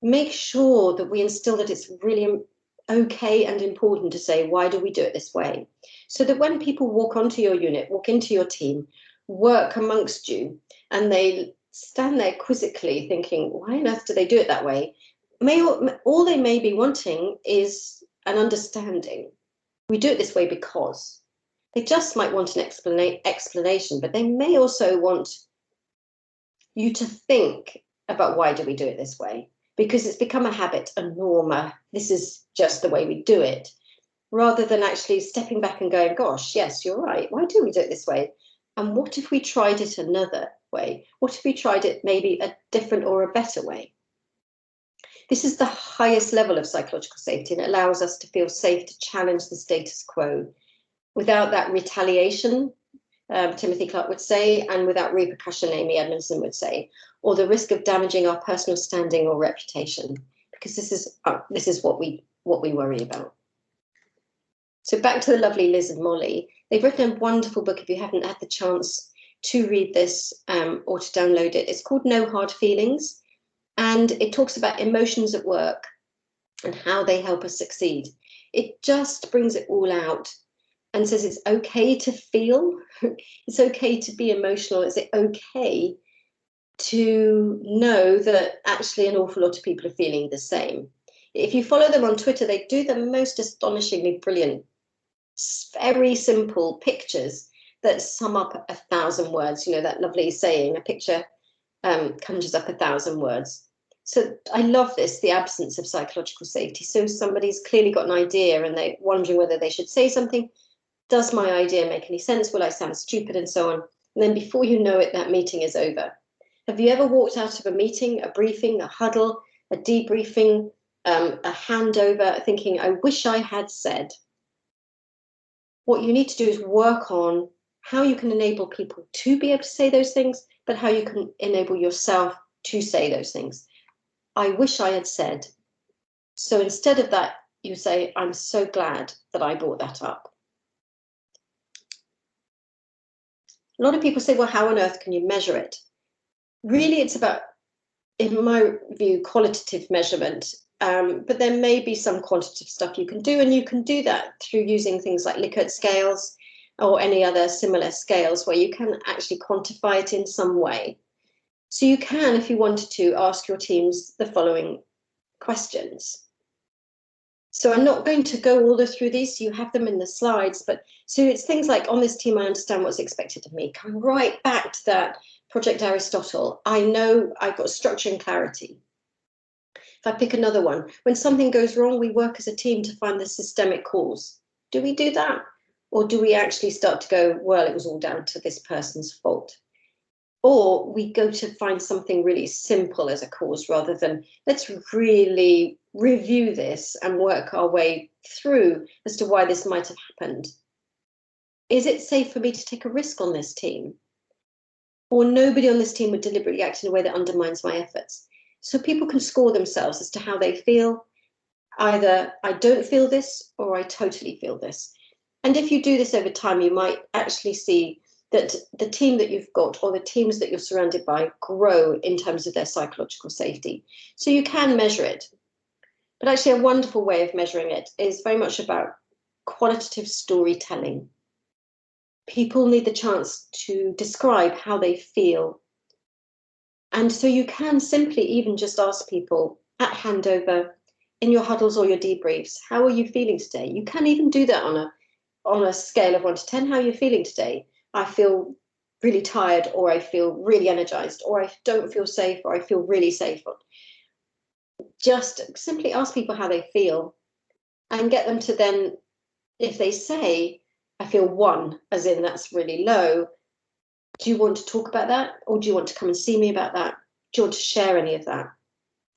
make sure that we instill that it's really okay and important to say, why do we do it this way? So that when people walk onto your unit, walk into your team, work amongst you, and they stand there quizzically thinking, why on earth do they do it that way? All they may be wanting is an understanding. We do it this way because. They just might want an explanation, but they may also want you to think about, why do we do it this way? because it's become a habit, a norm. This is just the way we do it, rather than actually stepping back and going, gosh, yes, you're right. Why do we do it this way? And what if we tried it another way? What if we tried it maybe a different or a better way? This is the highest level of psychological safety, and it allows us to feel safe to challenge the status quo without that retaliation, Timothy Clark would say, and without repercussion, Amy Edmondson would say, or the risk of damaging our personal standing or reputation, because this is what we worry about. So back to the lovely Liz and Molly. They've written a wonderful book. If you haven't had the chance to read this or to download it, it's called No Hard Feelings. And it talks about emotions at work and how they help us succeed. It just brings it all out and says it's okay to feel, it's okay to be emotional. Is it okay to know that actually an awful lot of people are feeling the same? If you follow them on Twitter, they do the most astonishingly brilliant, very simple pictures that sum up 1,000 words. You know, that lovely saying, a picture conjures up 1,000 words. So I love this, the absence of psychological safety. So somebody's clearly got an idea and they're wondering whether they should say something. Does my idea make any sense? Will I sound stupid? And so on. And then before you know it, that meeting is over. Have you ever walked out of a meeting, a briefing, a huddle, a debriefing, a handover, thinking, I wish I had said? What you need to do is work on how you can enable people to be able to say those things, but how you can enable yourself to say those things. I wish I had said. So instead of that, you say, I'm so glad that I brought that up. A lot of people say, well, how on earth can you measure it? Really, it's about, in my view, qualitative measurement. But there may be some quantitative stuff you can do, and you can do that through using things like Likert scales or any other similar scales where you can actually quantify it in some way. So you can, if you wanted to, ask your teams the following questions. So I'm not going to go all the through these, you have them in the slides, but so it's things like, on this team, I understand what's expected of me. Come right back to that Project Aristotle. I know I've got structure and clarity. If I pick another one, when something goes wrong, we work as a team to find the systemic cause. Do we do that? Or do we actually start to go, well, it was all down to this person's fault? Or we go to find something really simple as a cause, rather than let's really review this and work our way through as to why this might have happened. Is it safe for me to take a risk on this team? Or nobody on this team would deliberately act in a way that undermines my efforts. So people can score themselves as to how they feel. Either I don't feel this or I totally feel this. And if you do this over time, you might actually see that the team that you've got or the teams that you're surrounded by grow in terms of their psychological safety. So you can measure it. But actually a wonderful way of measuring it is very much about qualitative storytelling. People need the chance to describe how they feel. And so you can simply even just ask people at handover, in your huddles or your debriefs, how are you feeling today? You can even do that on a scale of 1 to 10. How are you feeling today? I feel really tired, or I feel really energized, or I don't feel safe, or I feel really safe. Just simply ask people how they feel and get them to then, if they say, I feel 1, as in that's really low, do you want to talk about that? Or do you want to come and see me about that? Do you want to share any of that?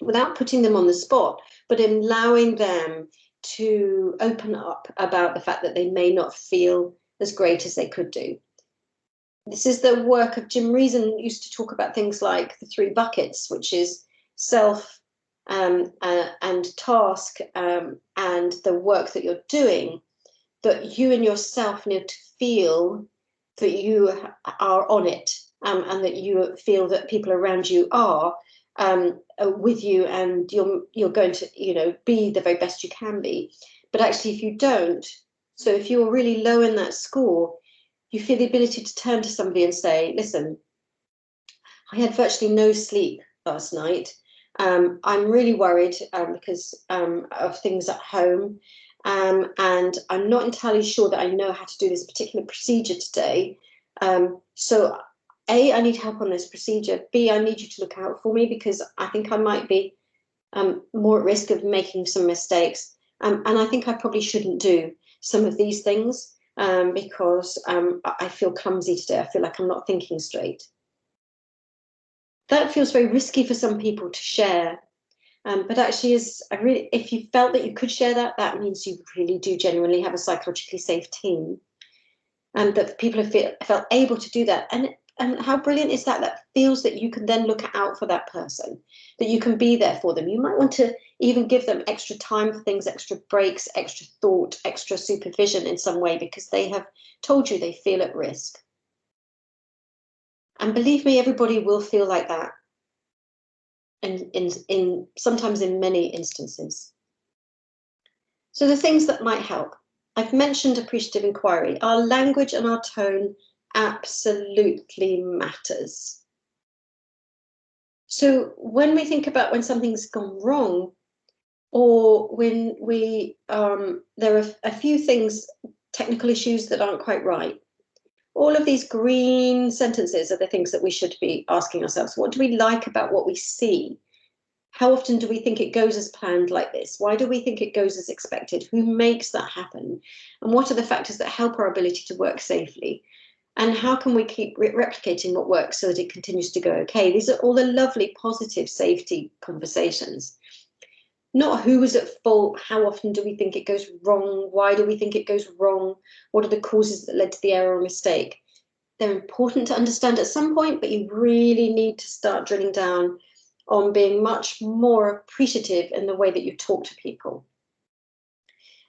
Without putting them on the spot, but allowing them to open up about the fact that they may not feel as great as they could do. This is the work of Jim Reason, used to talk about things like the 3 buckets, which is self and task and the work that you're doing, that you and yourself need to feel that you are on it, and that you feel that people around you are with you, and you're going to be the very best you can be. But actually, if you don't, so if you're really low in that score, you feel the ability to turn to somebody and say, listen, I had virtually no sleep last night. I'm really worried because of things at home. And I'm not entirely sure that I know how to do this particular procedure today. So A, I need help on this procedure. B, I need you to look out for me because I think I might be more at risk of making some mistakes. And I think I probably shouldn't do some of these things because I feel clumsy today. I feel like I'm not thinking straight. That feels very risky for some people to share. But actually, if you felt that you could share that, that means you really do genuinely have a psychologically safe team. And that people have felt able to do that. And how brilliant is that? That feels that you can then look out for that person, that you can be there for them. You might want to even give them extra time for things, extra breaks, extra thought, extra supervision in some way, because they have told you they feel at risk. And believe me, everybody will feel like that. And sometimes in many instances. So the things that might help. I've mentioned appreciative inquiry. Our language and our tone absolutely matters. So when we think about when something's gone wrong, or when there are a few things, technical issues that aren't quite right, all of these green sentences are the things that we should be asking ourselves. What do we like about what we see? How often do we think it goes as planned like this? Why do we think it goes as expected? Who makes that happen? And what are the factors that help our ability to work safely? And how can we keep replicating what works so that it continues to go okay? These are all the lovely, positive safety conversations. Not who is at fault, how often do we think it goes wrong? Why do we think it goes wrong? What are the causes that led to the error or mistake? They're important to understand at some point, but you really need to start drilling down on being much more appreciative in the way that you talk to people.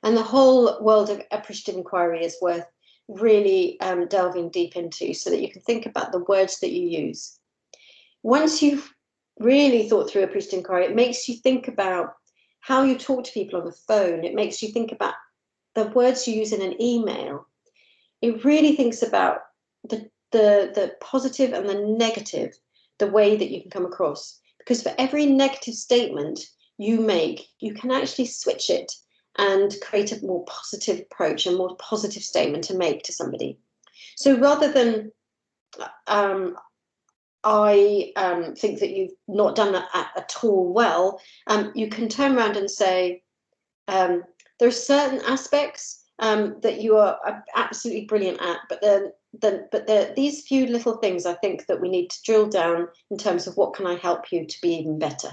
And the whole world of appreciative inquiry is worth really delving deep into, so that you can think about the words that you use. Once you've really thought through appreciative inquiry, it makes you think about how you talk to people on the phone. It makes you think about the words you use in an email. It really thinks about the positive and the negative, the way that you can come across. Because for every negative statement you make, you can actually switch it and create a more positive approach, a more positive statement to make to somebody. So rather than, I think that you've not done that at all well, you can turn around and say, there are certain aspects that you are absolutely brilliant at, but these few little things I think that we need to drill down in terms of what can I help you to be even better.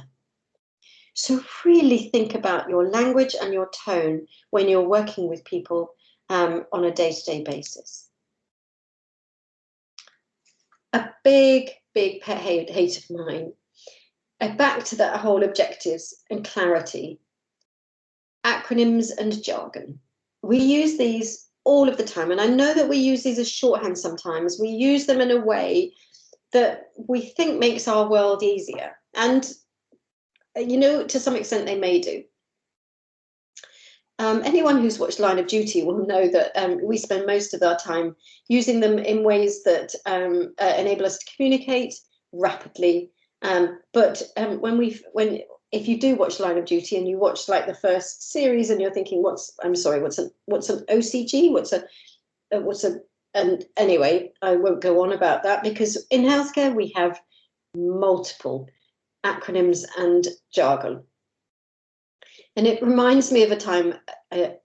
So really think about your language and your tone when you're working with people on a day-to-day basis. A big pet hate of mine, back to that whole objectives and clarity, acronyms and jargon. We use these all of the time, and I know that we use these as shorthand sometimes. We use them in a way that we think makes our world easier, and you know, to some extent they may do. Anyone who's watched Line of Duty will know that we spend most of our time using them in ways that enable us to communicate rapidly. But if you do watch Line of Duty and you watch like the first series and you're thinking, what's an OCG? And anyway, I won't go on about that, because in healthcare we have multiple acronyms and jargon. And it reminds me of a time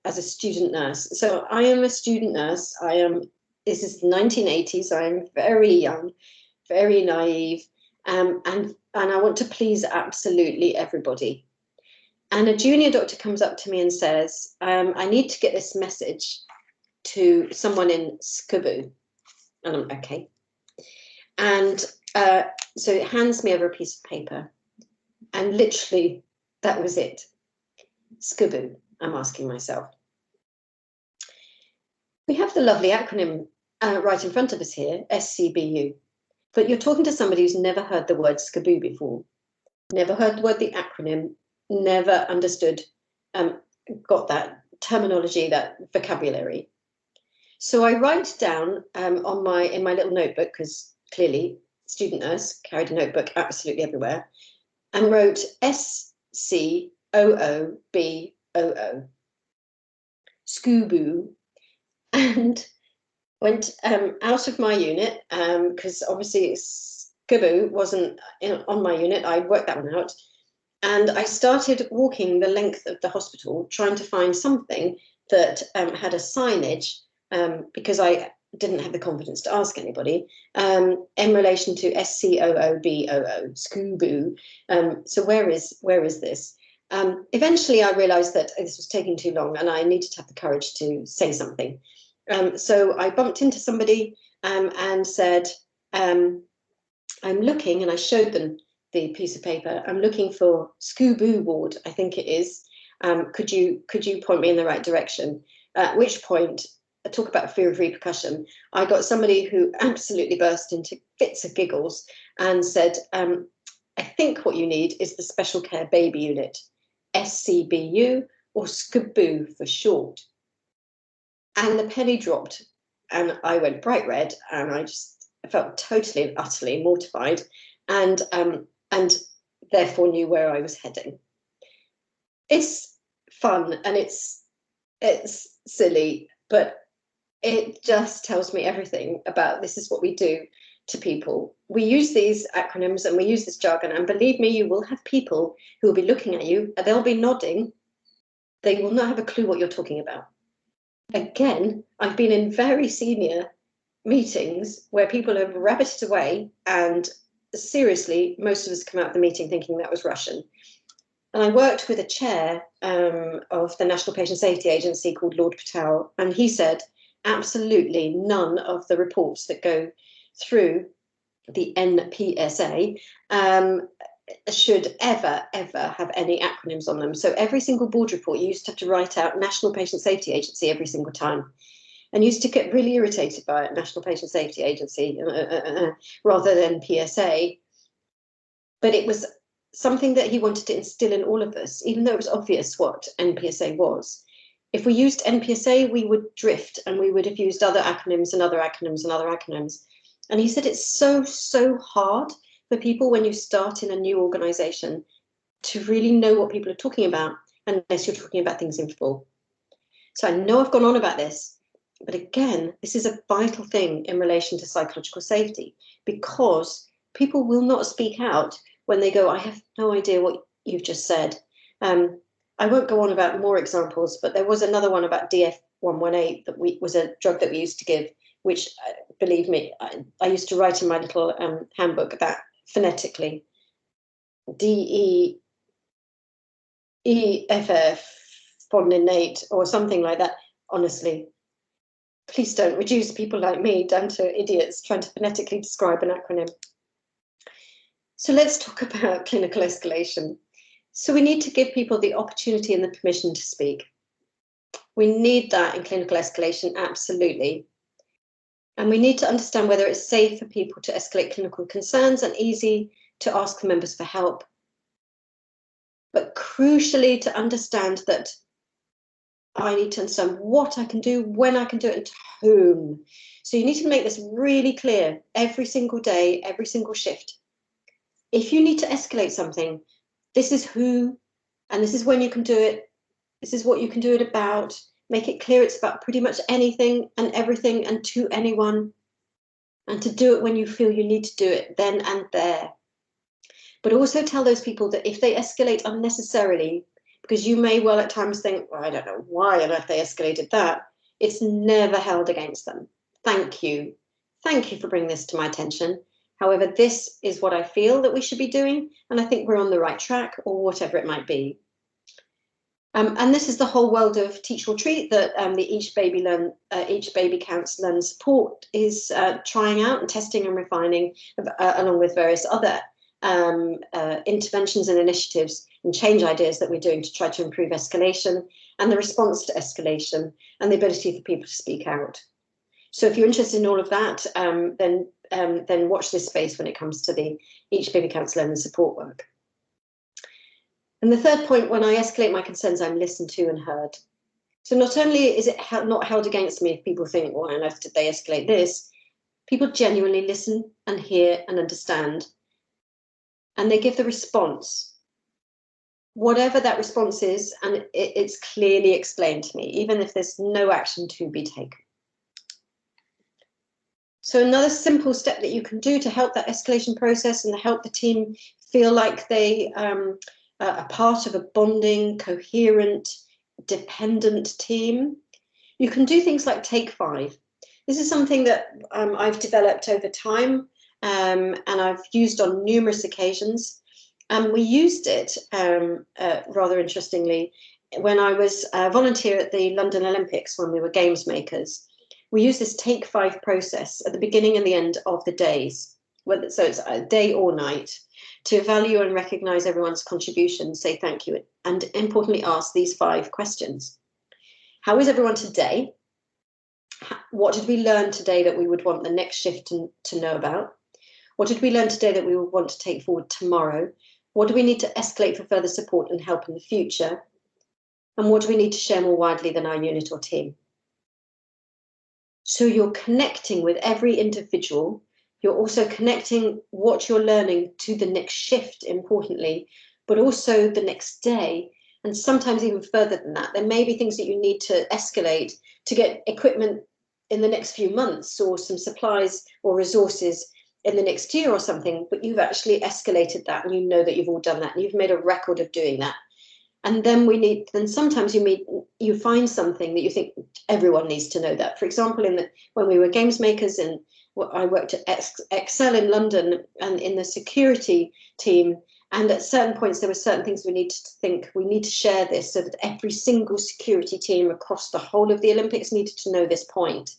as a student nurse. So I am a student nurse. This is the 1980s. I am very young, very naive, and I want to please absolutely everybody. And a junior doctor comes up to me and says, I need to get this message to someone in SCBU. And I'm okay. And so it hands me over a piece of paper. And literally, that was it. SCBU, I'm asking myself. We have the lovely acronym right in front of us here, SCBU. But you're talking to somebody who's never heard the word SCBU before, never heard the word, the acronym, never understood, got that terminology, that vocabulary. So I write down in my little notebook, because clearly student nurse carried a notebook absolutely everywhere, and wrote SCOOBOO, SCOOBOO, and went out of my unit, because obviously SCBU wasn't on my unit. I worked that one out, And I started walking the length of the hospital, trying to find something that had a signage, because I didn't have the confidence to ask anybody, in relation to SCOOBOO, SCOOBOO. So where is this? Eventually, I realised that this was taking too long, and I needed to have the courage to say something. So I bumped into somebody and said, "I'm looking," and I showed them the piece of paper. "I'm looking for SCOOBOO ward, I think it is. Could you point me in the right direction?" At which point, talk about fear of repercussion, I got somebody who absolutely burst into fits of giggles and said, "I think what you need is the special care baby unit, SCBU, or SCBU for short." And the penny dropped, and I went bright red, and I felt totally and utterly mortified, and therefore knew where I was heading. It's fun and it's silly, but it just tells me everything about this is what we do to people. We use these acronyms and we use this jargon, and believe me, you will have people who will be looking at you, and they'll be nodding. They will not have a clue what you're talking about. Again, I've been in very senior meetings where people have rabbited away, and seriously, most of us come out of the meeting thinking that was Russian. And I worked with a chair of the National Patient Safety Agency called Lord Patel, and he said, absolutely none of the reports that go through the NPSA should ever have any acronyms on them. So every single board report, you used to have to write out National Patient Safety Agency every single time. And used to get really irritated by it, National Patient Safety Agency, rather than PSA. But it was something that he wanted to instill in all of us, even though it was obvious what NPSA was. If we used NPSA, we would drift, and we would have used other acronyms and other acronyms and other acronyms. And he said it's so hard for people when you start in a new organization to really know what people are talking about unless you're talking about things in full. So I know I've gone on about this, but again, this is a vital thing in relation to psychological safety, because people will not speak out when they go, I have no idea what you've just said. I won't go on about more examples, but there was another one about DF118 that was a drug that we used to give, which, believe me, I used to write in my little handbook about phonetically. DEEFF, fondinate, or something like that. Honestly, please don't reduce people like me down to idiots trying to phonetically describe an acronym. So let's talk about clinical escalation. So we need to give people the opportunity and the permission to speak. We need that in clinical escalation, absolutely. And we need to understand whether it's safe for people to escalate clinical concerns and easy to ask the members for help. But crucially, to understand that I need to understand what I can do, when I can do it, and to whom. So you need to make this really clear every single day, every single shift. If you need to escalate something, this is who, and this is when you can do it. This is what you can do it about. Make it clear it's about pretty much anything and everything and to anyone. And to do it when you feel you need to do it then and there. But also tell those people that if they escalate unnecessarily, because you may well at times think, well, I don't know why on earth they escalated that, it's never held against them. Thank you. Thank you for bringing this to my attention. However, this is what I feel that we should be doing, and I think we're on the right track, or whatever it might be. And this is the whole world of Teach or Treat that the Each Baby Counts Learn support is trying out and testing and refining, along with various other interventions and initiatives and change ideas that we're doing to try to improve escalation and the response to escalation and the ability for people to speak out. So if you're interested in all of that, then watch this space when it comes to the Each Baby Counts Learn support work. And the third point, when I escalate my concerns, I'm listened to and heard. So not only is it not held against me if people think, why on earth did they escalate this? People genuinely listen and hear and understand. And they give the response. Whatever that response is, and it's clearly explained to me, even if there's no action to be taken. So another simple step that you can do to help that escalation process and to help the team feel like they a part of a bonding, coherent, dependent team. You can do things like take 5. This is something that I've developed over time, and I've used on numerous occasions. And we used it rather interestingly when I was a volunteer at the London Olympics when we were games makers. We use this take 5 process at the beginning and the end of the days, so it's a day or night, to value and recognise everyone's contribution, say thank you, and importantly ask these 5 questions. How is everyone today? What did we learn today that we would want the next shift to know about? What did we learn today that we would want to take forward tomorrow? What do we need to escalate for further support and help in the future? And what do we need to share more widely than our unit or team? So you're connecting with every individual. You're also connecting what you're learning to the next shift, importantly, but also the next day, and sometimes even further than that. There may be things that you need to escalate to get equipment in the next few months, or some supplies or resources in the next year or something, but you've actually escalated that, and you know that you've all done that, and you've made a record of doing that. And then sometimes you find something that you think everyone needs to know that. For example, when we were games makers, and I worked at Excel in London and in the security team, and at certain points there were certain things we need to think, we need to share this, so that every single security team across the whole of the Olympics needed to know this point.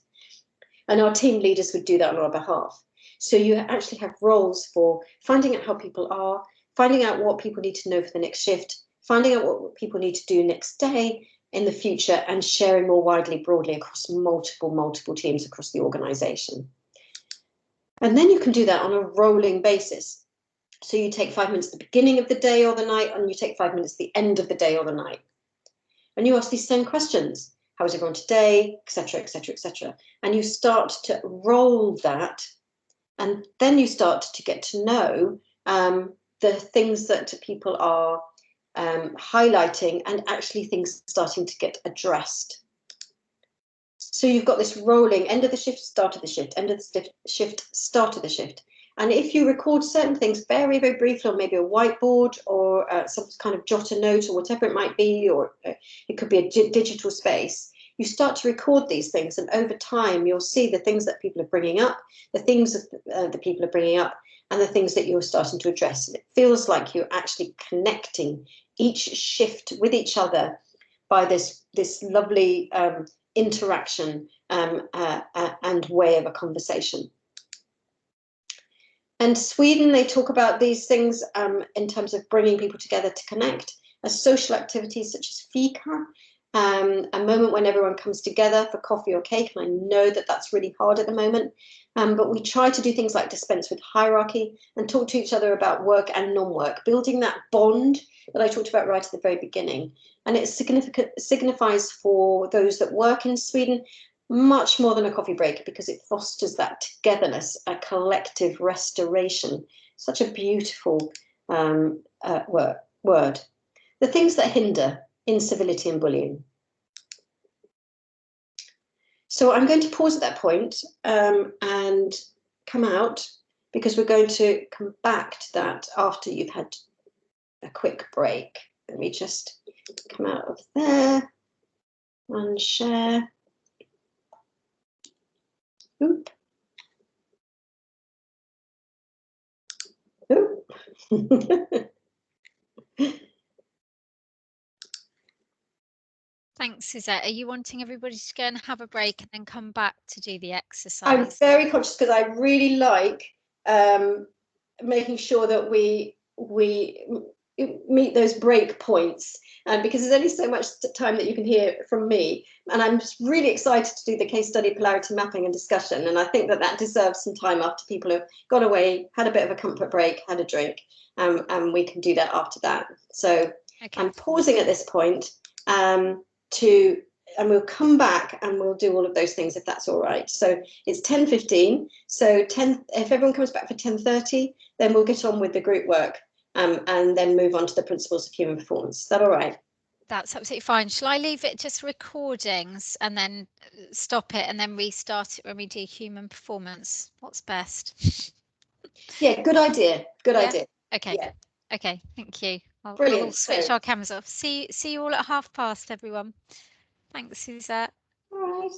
And our team leaders would do that on our behalf. So you actually have roles for finding out how people are, finding out what people need to know for the next shift, finding out what people need to do next day in the future, and sharing more widely, broadly across multiple teams across the organisation. And then you can do that on a rolling basis. So you take 5 minutes at the beginning of the day or the night, and you take 5 minutes at the end of the day or the night. And you ask these same questions. How is everyone today? Etc., etc., etc. And you start to roll that, and then you start to get to know the things that people are highlighting, and actually things starting to get addressed. So you've got this rolling end of the shift, start of the shift, end of the shift, start of the shift. And if you record certain things very, very briefly on maybe a whiteboard or some kind of jot a note or whatever it might be, or it could be a digital space, you start to record these things, and over time you'll see the things that people are bringing up, the things that people are bringing up, and the things that you're starting to address. And it feels like you're actually connecting each shift with each other by this lovely interaction and way of a conversation. And Sweden, they talk about these things in terms of bringing people together to connect, as social activities such as fika, a moment when everyone comes together for coffee or cake. And I know that that's really hard at the moment, but we try to do things like dispense with hierarchy and talk to each other about work and non-work, building that bond that I talked about right at the very beginning. And it signifies for those that work in Sweden much more than a coffee break, because it fosters that togetherness, a collective restoration. Such a beautiful word. The things that hinder incivility and bullying. So I'm going to pause at that point and come out, because we're going to come back to that after you've had a quick break. Let me just come out of there and share. Oop. Oop. Thanks, Suzette. Are you wanting everybody to go and have a break and then come back to do the exercise? I'm very conscious, because I really like making sure that we meet those break points, because there's only so much time that you can hear from me, and I'm just really excited to do the case study polarity mapping and discussion, and I think that deserves some time after people have gone away, had a bit of a comfort break, had a drink, and we can do that after that. So okay. I'm pausing at this point and we'll come back and we'll do all of those things if that's all right. So it's 10:15. So if everyone comes back for 10:30, then we'll get on with the group work and then move on to the principles of human performance. Is that all right? That's absolutely fine. Shall I leave it just recordings and then stop it and then restart it when we do human performance? What's best? Yeah, good idea. Good idea. Okay. Yeah. Okay, thank you. We'll all Brilliant. switch So, our cameras off. See you all at past, everyone. Thanks, Suzette. all right.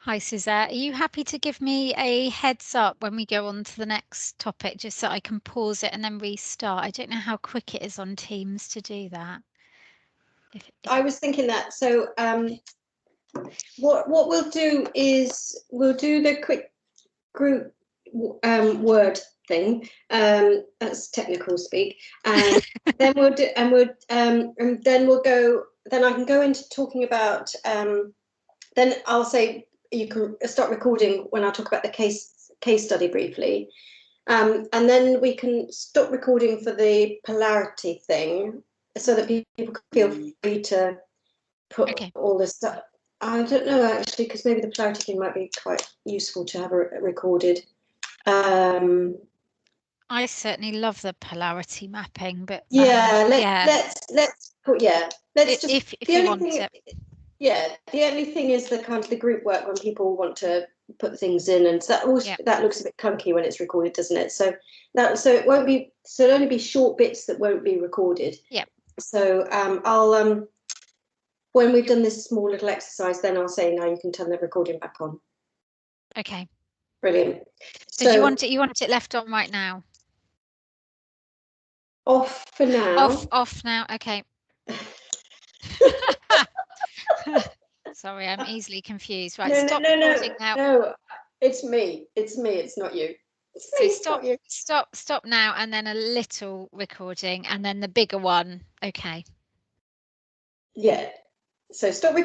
Hi Suzette, are you happy to give me a heads up when we go on to the next topic, just so I can pause it and then restart? I don't know how quick it is on Teams to do that. I was thinking that. So what we'll do is we'll do the quick group word thing. That's technical speak, and then we'll do, and then we'll go. Then I can go into talking about. Then I'll say you can start recording when I talk about the case study briefly, and then we can stop recording for the polarity thing, so that people can feel free to put all this stuff. I don't know actually, because maybe the polarity thing might be quite useful to have recorded. I certainly love the polarity mapping, but let's put let's just if you want it. Yeah, the only thing is the kind of the group work when people want to put things in, and so that also that looks a bit clunky when it's recorded, doesn't it? So it won't be, so it'll only be short bits that won't be recorded. Yeah. So I'll when we've done this small little exercise, then I'll say now you can turn the recording back on. Okay. Brilliant. So do you want it left on right now? Off for now. Off now. Okay. Sorry, I'm easily confused. Right, stop recording now. No, it's me. It's me. It's not you. It's me. So stop now, and then a little recording, and then the bigger one. Okay. Yeah. So stop recording.